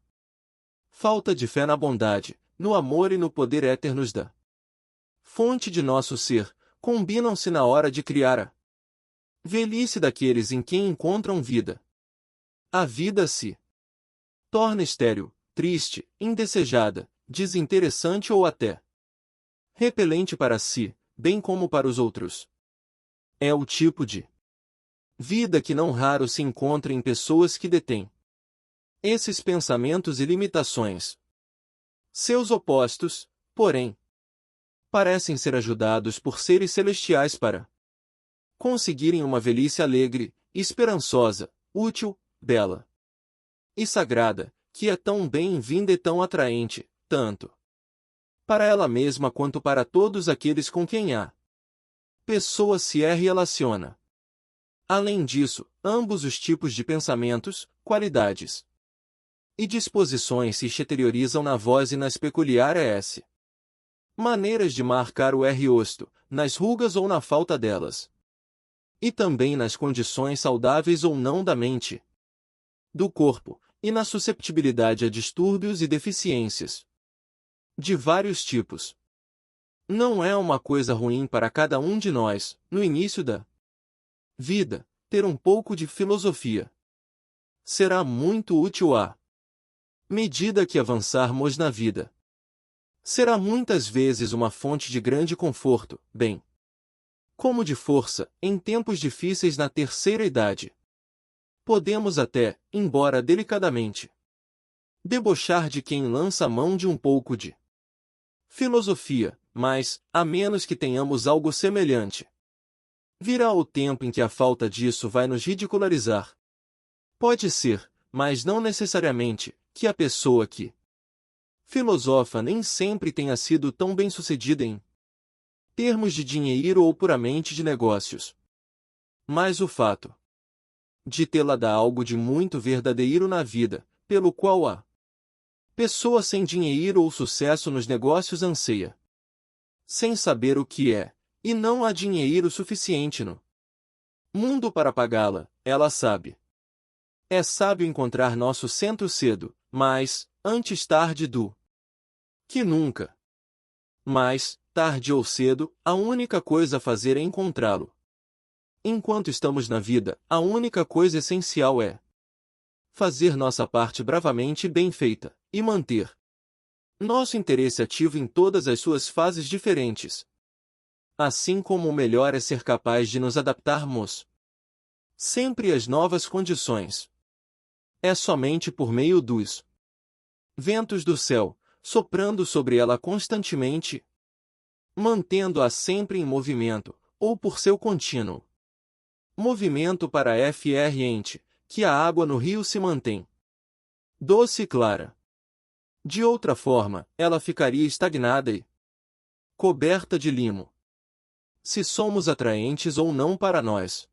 falta de fé na bondade, no amor e no poder éternos da fonte de nosso ser, combinam-se na hora de criar a velhice daqueles em quem encontram vida. A vida se torna estéril, triste, indesejada, desinteressante ou até repelente para si, bem como para os outros. É o tipo de vida que não raro se encontra em pessoas que detêm esses pensamentos e limitações. Seus opostos, porém, parecem ser ajudados por seres celestiais para conseguirem uma velhice alegre, esperançosa, útil, bela e sagrada, que é tão bem-vinda e tão atraente, tanto para ela mesma quanto para todos aqueles com quem a pessoa se relaciona. Além disso, ambos os tipos de pensamentos, qualidades e disposições se exteriorizam na voz e nas peculiares maneiras de marcar o rosto, nas rugas ou na falta delas. E também nas condições saudáveis ou não da mente, do corpo, e na susceptibilidade a distúrbios e deficiências de vários tipos. Não é uma coisa ruim para cada um de nós, no início da vida, ter um pouco de filosofia. Será muito útil à medida que avançarmos na vida. Será muitas vezes uma fonte de grande conforto, bem como de força, em tempos difíceis na terceira idade. Podemos até, embora delicadamente, debochar de quem lança a mão de um pouco de filosofia, mas, a menos que tenhamos algo semelhante, virá o tempo em que a falta disso vai nos ridicularizar. Pode ser, mas não necessariamente, que a pessoa que filosofa nem sempre tenha sido tão bem-sucedida em termos de dinheiro ou puramente de negócios. Mas o fato de tê-la dá algo de muito verdadeiro na vida, pelo qual a pessoa sem dinheiro ou sucesso nos negócios anseia, sem saber o que é, e não há dinheiro suficiente no mundo para pagá-la, ela sabe. É sábio encontrar nosso centro cedo, mas, antes tarde do que nunca. Mas, tarde ou cedo, a única coisa a fazer é encontrá-lo. Enquanto estamos na vida, a única coisa essencial é fazer nossa parte bravamente e bem feita, e manter nosso interesse ativo em todas as suas fases diferentes. Assim como o melhor é ser capaz de nos adaptarmos sempre às novas condições. É somente por meio dos ventos do céu, soprando sobre ela constantemente, mantendo-a sempre em movimento, ou por seu contínuo movimento para ente, que a água no rio se mantém doce e clara. De outra forma, ela ficaria estagnada e coberta de limo. Se somos atraentes ou não para nós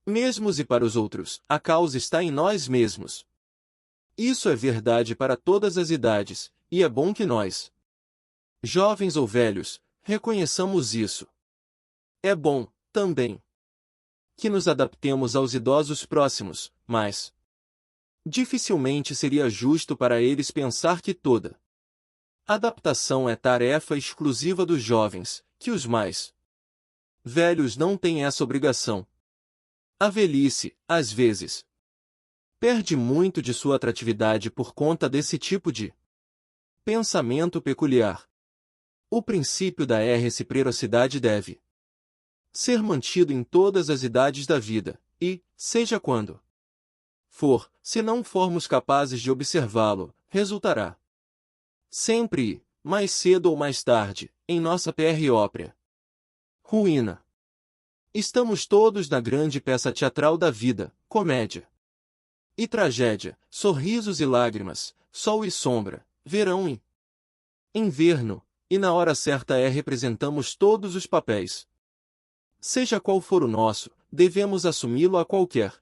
mesmos e para os outros, a causa está em nós mesmos. Isso é verdade para todas as idades, e é bom que nós, jovens ou velhos, reconheçamos isso. É bom, também, que nos adaptemos aos idosos próximos, mas dificilmente seria justo para eles pensar que toda adaptação é tarefa exclusiva dos jovens, que os mais velhos não têm essa obrigação. A velhice, às vezes, perde muito de sua atratividade por conta desse tipo de pensamento peculiar. O princípio da reciprocidade deve ser mantido em todas as idades da vida, e, seja quando for, se não formos capazes de observá-lo, resultará sempre, mais cedo ou mais tarde, em nossa própria ruína. Estamos todos na grande peça teatral da vida, comédia e tragédia, sorrisos e lágrimas, sol e sombra, verão e inverno, e na hora certa representamos todos os papéis. Seja qual for o nosso, devemos assumi-lo a qualquer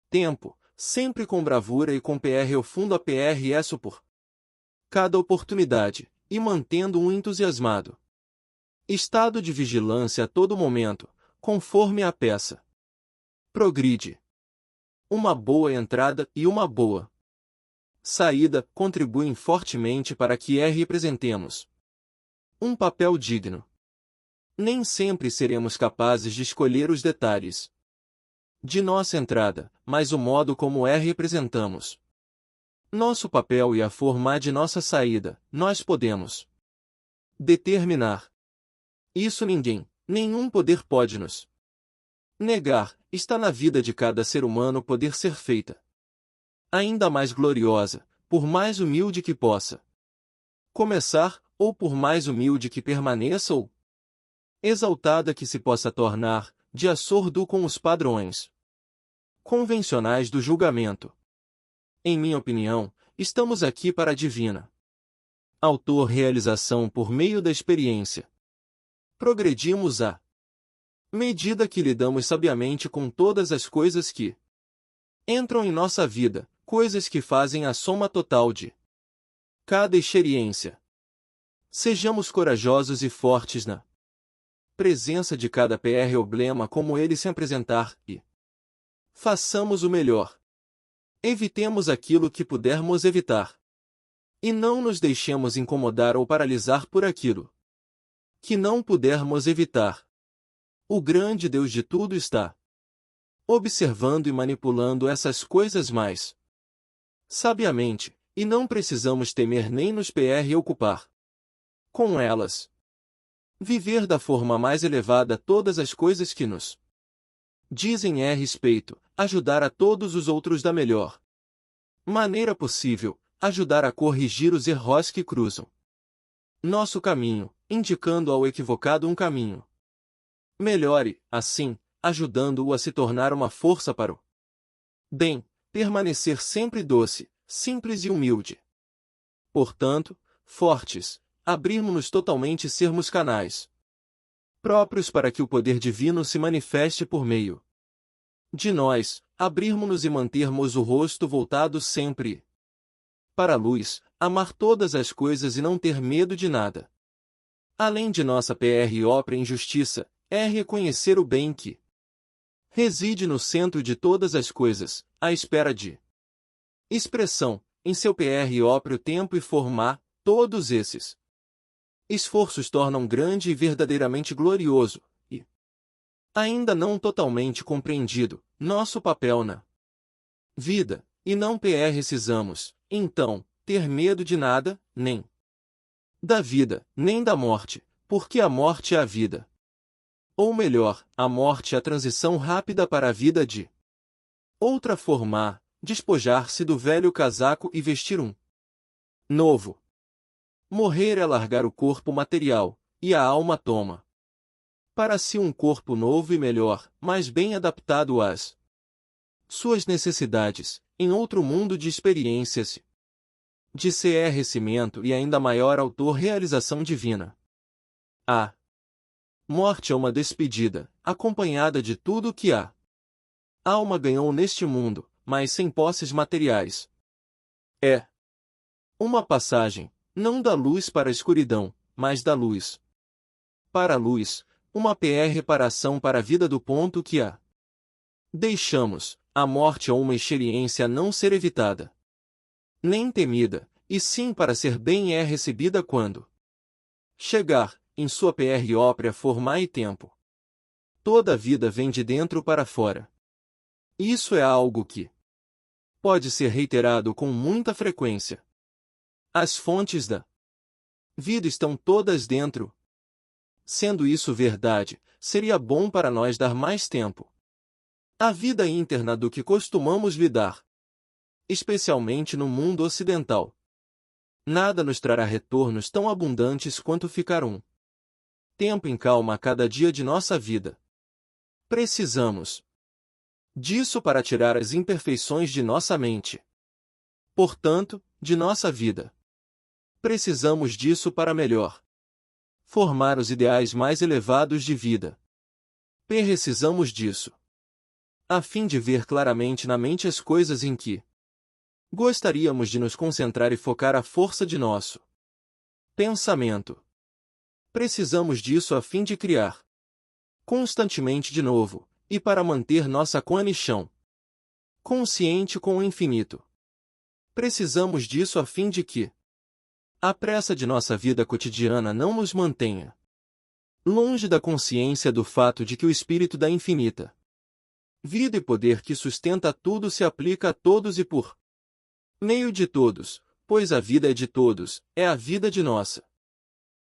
tempo, sempre com bravura e com o fundo a PRS por cada oportunidade, e mantendo um entusiasmado estado de vigilância a todo momento, conforme a peça progride. Uma boa entrada e uma boa saída contribuem fortemente para que representemos um papel digno. Nem sempre seremos capazes de escolher os detalhes de nossa entrada, mas o modo como representamos nosso papel e a forma de nossa saída, nós podemos determinar. Isso ninguém, nenhum poder pode nos negar. Está na vida de cada ser humano poder ser feita ainda mais gloriosa, por mais humilde que possa começar, ou por mais humilde que permaneça, ou exaltada que se possa tornar, de acordo com os padrões convencionais do julgamento. Em minha opinião, estamos aqui para a divina autorrealização por meio da experiência. Progredimos à medida que lidamos sabiamente com todas as coisas que entram em nossa vida, coisas que fazem a soma total de cada experiência. Sejamos corajosos e fortes na presença de cada problema como ele se apresentar e façamos o melhor. Evitemos aquilo que pudermos evitar. E não nos deixemos incomodar ou paralisar por aquilo que não pudermos evitar. O grande Deus de tudo está observando e manipulando essas coisas mais sabiamente, e não precisamos temer nem nos ocupar com elas. Viver da forma mais elevada todas as coisas que nos dizem respeito, ajudar a todos os outros da melhor maneira possível, ajudar a corrigir os erros que cruzam nosso caminho, indicando ao equivocado um caminho melhor e, assim, ajudando-o a se tornar uma força para o bem, permanecer sempre doce, simples e humilde. Portanto, fortes, abrirmos-nos totalmente e sermos canais próprios para que o poder divino se manifeste por meio de nós, abrirmos-nos e mantermos o rosto voltado sempre para a luz, amar todas as coisas e não ter medo de nada. Além de nossa própria injustiça, reconhecer o bem que reside no centro de todas as coisas, à espera de expressão, em seu próprio tempo e formar, todos esses esforços tornam grande e verdadeiramente glorioso, e ainda não totalmente compreendido, nosso papel na vida, e não precisamos, então, ter medo de nada, nem da vida, nem da morte, porque a morte é a vida. Ou melhor, a morte é a transição rápida para a vida de outra forma, despojar-se do velho casaco e vestir um novo. Morrer é largar o corpo material, e a alma toma para si um corpo novo e melhor, mais bem adaptado às suas necessidades, em outro mundo de experiências, de crescimento e ainda maior autorrealização divina. A morte é uma despedida, acompanhada de tudo o que a alma ganhou neste mundo, mas sem posses materiais. É uma passagem, não da luz para a escuridão, mas da luz para a luz, uma reparação para a vida do ponto que a deixamos. A morte é uma experiência a não ser evitada, nem temida, e sim para ser bem recebida quando chegar, em sua própria forma e tempo. Toda a vida vem de dentro para fora. Isso é algo que pode ser reiterado com muita frequência. As fontes da vida estão todas dentro. Sendo isso verdade, seria bom para nós dar mais tempo à vida interna do que costumamos lidar, especialmente no mundo ocidental. Nada nos trará retornos tão abundantes quanto ficar um tempo em calma a cada dia de nossa vida. Precisamos disso para tirar as imperfeições de nossa mente. Portanto, de nossa vida. Precisamos disso para melhor formar os ideais mais elevados de vida. Precisamos disso a fim de ver claramente na mente as coisas em que gostaríamos de nos concentrar e focar a força de nosso pensamento. Precisamos disso a fim de criar constantemente de novo, e para manter nossa conexão consciente com o infinito. Precisamos disso a fim de que a pressa de nossa vida cotidiana não nos mantenha longe da consciência do fato de que o Espírito da infinita vida e poder que sustenta tudo se aplica a todos e por meio de todos, pois a vida é de todos, é a vida de nossa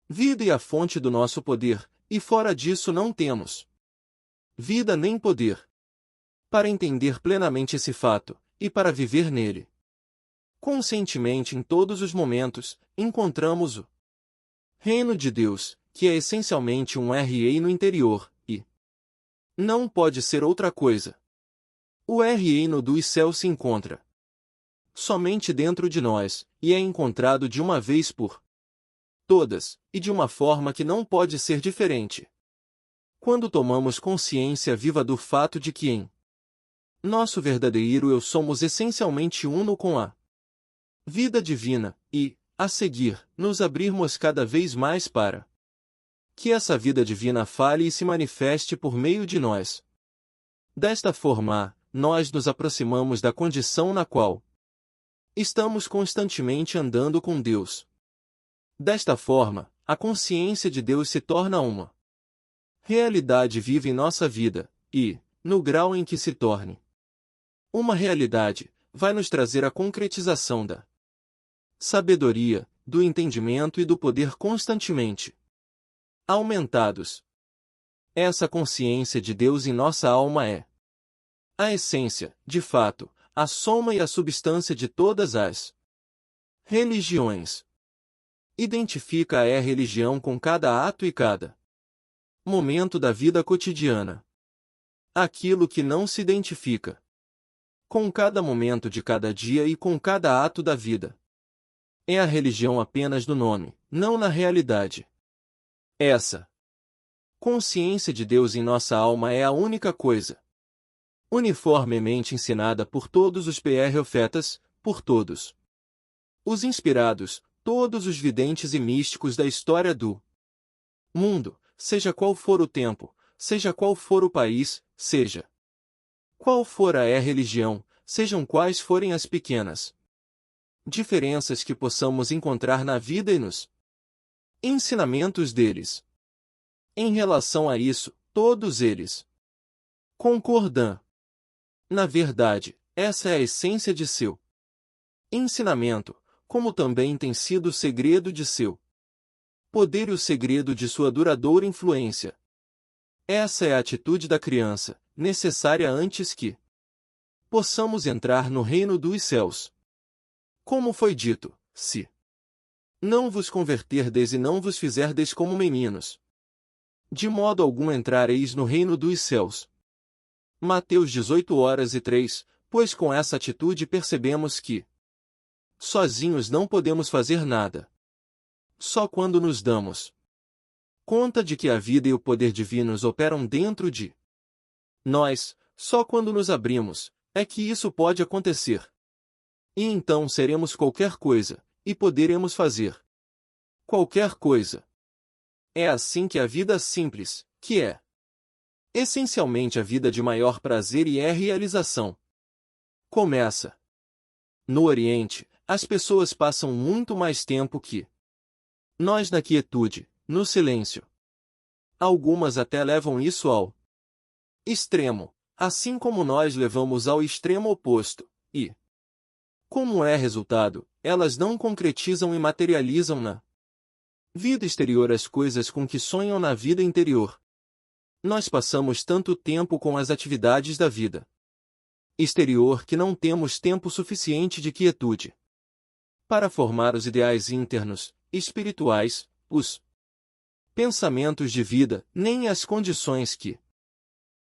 vida e a fonte do nosso poder, e fora disso não temos vida nem poder. Para entender plenamente esse fato, e para viver nele conscientemente em todos os momentos, encontramos o reino de Deus, que é essencialmente um reino interior, e não pode ser outra coisa. O reino dos céus se encontra somente dentro de nós, e é encontrado de uma vez por todas, e de uma forma que não pode ser diferente. Quando tomamos consciência viva do fato de que em nosso verdadeiro eu somos essencialmente uno com a vida divina, e, a seguir, nos abrirmos cada vez mais para que essa vida divina fale e se manifeste por meio de nós. Desta forma, nós nos aproximamos da condição na qual estamos constantemente andando com Deus. Desta forma, a consciência de Deus se torna uma realidade viva em nossa vida, e, no grau em que se torne uma realidade, vai nos trazer a concretização da sabedoria, do entendimento e do poder constantemente aumentados. Essa consciência de Deus em nossa alma é a essência, de fato, a soma e a substância de todas as religiões. Identifica a religião com cada ato e cada momento da vida cotidiana. Aquilo que não se identifica com cada momento de cada dia e com cada ato da vida é a religião apenas no nome, não na realidade. Essa consciência de Deus em nossa alma é a única coisa uniformemente ensinada por todos os profetas, por todos os inspirados, todos os videntes e místicos da história do mundo, seja qual for o tempo, seja qual for o país, seja qual for a religião, sejam quais forem as pequenas diferenças que possamos encontrar na vida e nos ensinamentos deles. Em relação a isso, todos eles concordam. Na verdade, essa é a essência de seu ensinamento, como também tem sido o segredo de seu poder e o segredo de sua duradoura influência. Essa é a atitude da criança, necessária antes que possamos entrar no reino dos céus. Como foi dito, se não vos converterdes e não vos fizerdes como meninos, de modo algum entrareis no reino dos céus. Mateus 18:3, pois com essa atitude percebemos que sozinhos não podemos fazer nada. Só quando nos damos conta de que a vida e o poder divinos operam dentro de nós, só quando nos abrimos, é que isso pode acontecer. E então seremos qualquer coisa, e poderemos fazer qualquer coisa. É assim que a vida simples, que é essencialmente a vida de maior prazer e realização, começa. No Oriente, as pessoas passam muito mais tempo que nós na quietude, no silêncio. Algumas até levam isso ao extremo, assim como nós levamos ao extremo oposto, e, como é resultado, elas não concretizam e materializam na vida exterior as coisas com que sonham na vida interior. Nós passamos tanto tempo com as atividades da vida exterior que não temos tempo suficiente de quietude para formar os ideais internos, espirituais, os pensamentos de vida, nem as condições que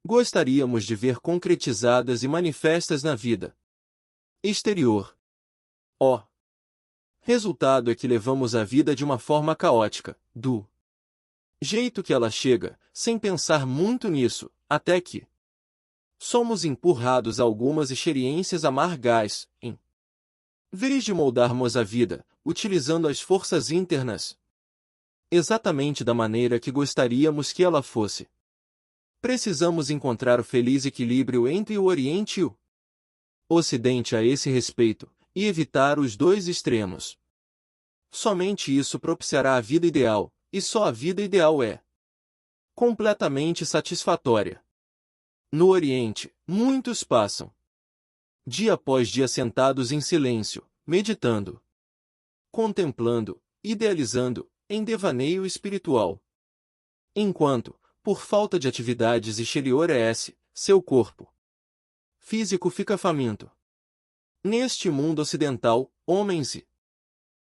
gostaríamos de ver concretizadas e manifestas na vida exterior. O resultado é que levamos a vida de uma forma caótica, do jeito que ela chega, sem pensar muito nisso, até que somos empurrados a algumas experiências amargas, em vez de moldarmos a vida, utilizando as forças internas, exatamente da maneira que gostaríamos que ela fosse. Precisamos encontrar o feliz equilíbrio entre o Oriente e o Ocidente a esse respeito, e evitar os dois extremos. Somente isso propiciará a vida ideal, e só a vida ideal é completamente satisfatória. No Oriente, muitos passam dia após dia sentados em silêncio, meditando, contemplando, idealizando, em devaneio espiritual. Enquanto, por falta de atividades exteriores, seu corpo físico fica faminto. Neste mundo ocidental, homens e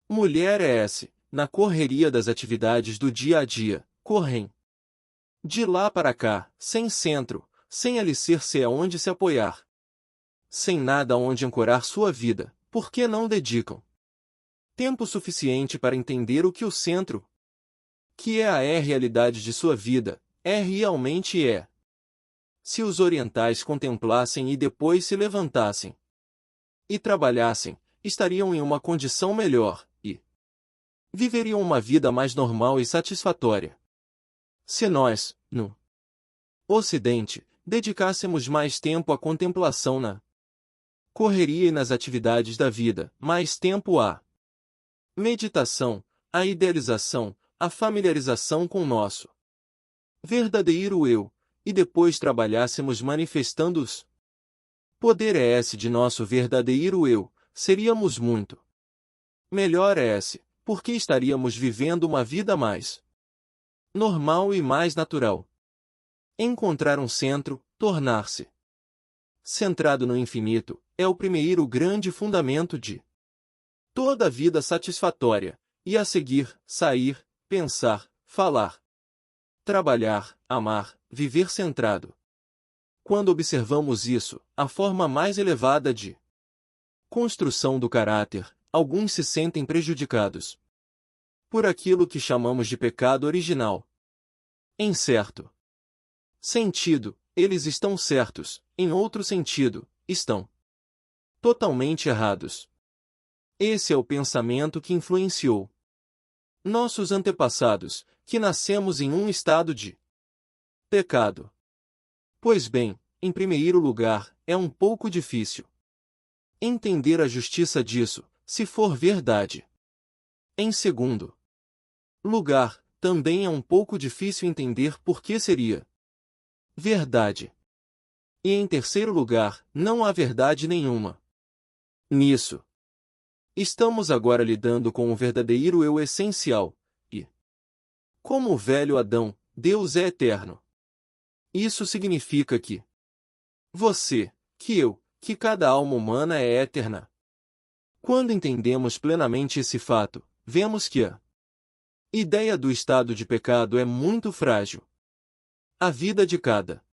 mulheres, na correria das atividades do dia a dia, correm de lá para cá, sem centro, sem alicerce aonde se apoiar, sem nada aonde ancorar sua vida, porque não dedicam tempo suficiente para entender o que o centro, que é a realidade de sua vida, realmente é. Se os orientais contemplassem e depois se levantassem e trabalhassem, estariam em uma condição melhor, e viveriam uma vida mais normal e satisfatória. Se nós, no Ocidente, dedicássemos mais tempo à contemplação na correria e nas atividades da vida, mais tempo à meditação, à idealização, à familiarização com o nosso verdadeiro eu, e depois trabalhássemos manifestando os poderes de nosso verdadeiro eu, seríamos muito melhores, porque estaríamos vivendo uma vida mais normal e mais natural. Encontrar um centro, tornar-se centrado no infinito, é o primeiro grande fundamento de toda a vida satisfatória, e a seguir, sair, pensar, falar, trabalhar, amar, viver centrado. Quando observamos isso, a forma mais elevada de construção do caráter, alguns se sentem prejudicados por aquilo que chamamos de pecado original. Em certo sentido, eles estão certos, em outro sentido, estão totalmente errados. Esse é o pensamento que influenciou nossos antepassados, que nascemos em um estado de pecado. Pois bem, em primeiro lugar, é um pouco difícil entender a justiça disso, se for verdade. Em segundo lugar, também é um pouco difícil entender por que seria verdade. E em terceiro lugar, não há verdade nenhuma nisso. Estamos agora lidando com o verdadeiro eu essencial, e, como o velho Adão, Deus é eterno. Isso significa que você, que eu, que cada alma humana é eterna. Quando entendemos plenamente esse fato, vemos que a ideia do estado de pecado é muito frágil. A vida de cada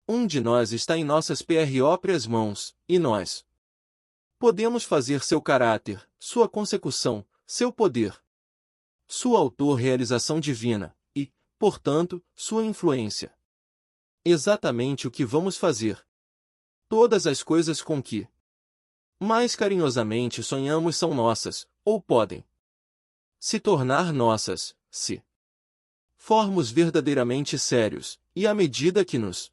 um de nós está em nossas próprias mãos, e nós podemos fazer seu caráter, sua consecução, seu poder, sua autorrealização divina, e, portanto, sua influência. Exatamente o que vamos fazer. Todas as coisas com que mais carinhosamente sonhamos são nossas, ou podem se tornar nossas, se formos verdadeiramente sérios, e à medida que nos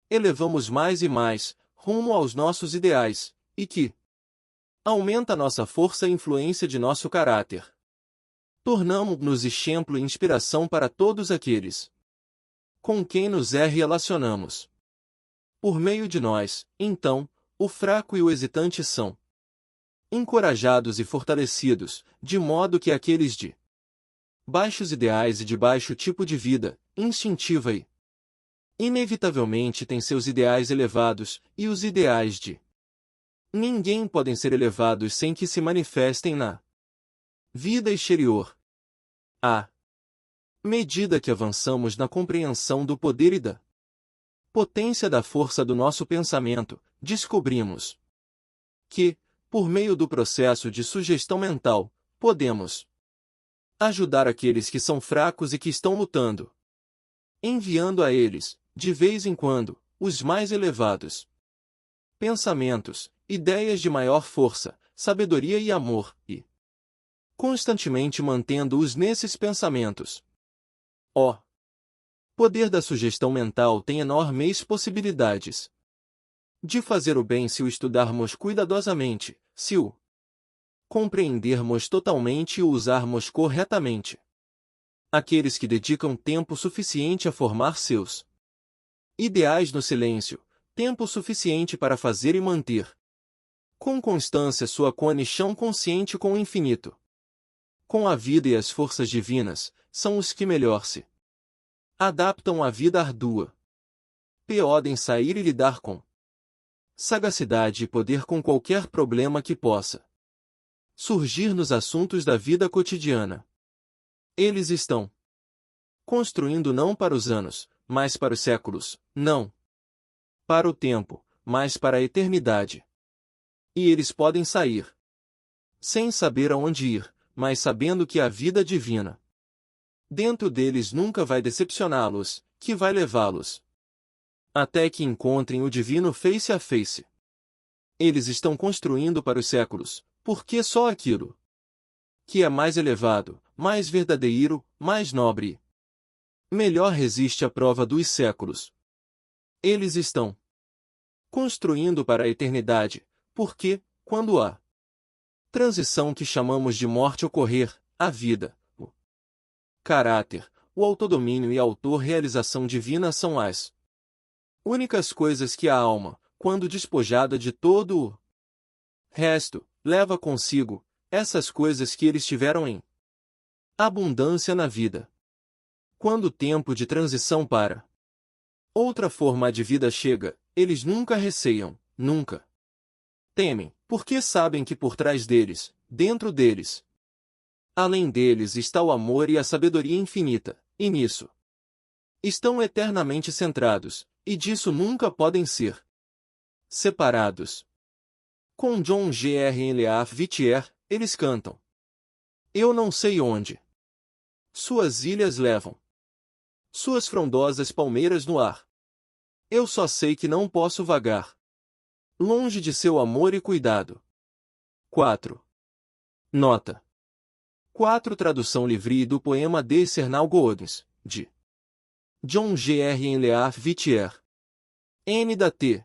elevamos mais e mais, rumo aos nossos ideais, e que aumenta nossa força e influência de nosso caráter. Tornamo-nos exemplo e inspiração para todos aqueles com quem nos relacionamos. Por meio de nós, então, o fraco e o hesitante são encorajados e fortalecidos, de modo que aqueles de baixos ideais e de baixo tipo de vida, instintiva e inevitavelmente têm seus ideais elevados, e os ideais de ninguém podem ser elevados sem que se manifestem na vida exterior. À medida que avançamos na compreensão do poder e da Potência da força do nosso pensamento, descobrimos que, por meio do processo de sugestão mental, podemos ajudar aqueles que são fracos e que estão lutando, enviando a eles, de vez em quando, os mais elevados pensamentos, ideias de maior força, sabedoria e amor, e constantemente mantendo-os nesses pensamentos. O poder da sugestão mental tem enormes possibilidades de fazer o bem se o estudarmos cuidadosamente, se o compreendermos totalmente e o usarmos corretamente. Aqueles que dedicam tempo suficiente a formar seus ideais no silêncio, tempo suficiente para fazer e manter com constância sua conexão consciente com o infinito, com a vida e as forças divinas, são os que melhor se adaptam à vida ardua. Podem sair e lidar com sagacidade e poder com qualquer problema que possa surgir nos assuntos da vida cotidiana. Eles estão construindo não para os anos, mas para os séculos, não para o tempo, mas para a eternidade. E eles podem sair sem saber aonde ir, mas sabendo que a vida divina dentro deles nunca vai decepcioná-los, que vai levá-los até que encontrem o divino face a face. Eles estão construindo para os séculos, porque só aquilo que é mais elevado, mais verdadeiro, mais nobre, melhor resiste à prova dos séculos. Eles estão construindo para a eternidade, porque, quando a transição que chamamos de morte ocorrer, a vida, o caráter, o autodomínio e a autorrealização divina são as únicas coisas que a alma, quando despojada de todo o resto, leva consigo, essas coisas que eles tiveram em abundância na vida. Quando o tempo de transição para outra forma de vida chega, eles nunca receiam, nunca temem, porque sabem que por trás deles, dentro deles, além deles está o amor e a sabedoria infinita, e nisso estão eternamente centrados, e disso nunca podem ser separados. Com John G. R. Leaf Whittier, eles cantam: eu não sei onde suas ilhas levam suas frondosas palmeiras no ar. Eu só sei que não posso vagar longe de seu amor e cuidado. 4. Nota 4. Tradução livre do poema de Cernal Goodens, de John G. R. Leaf Whittier. N. da T.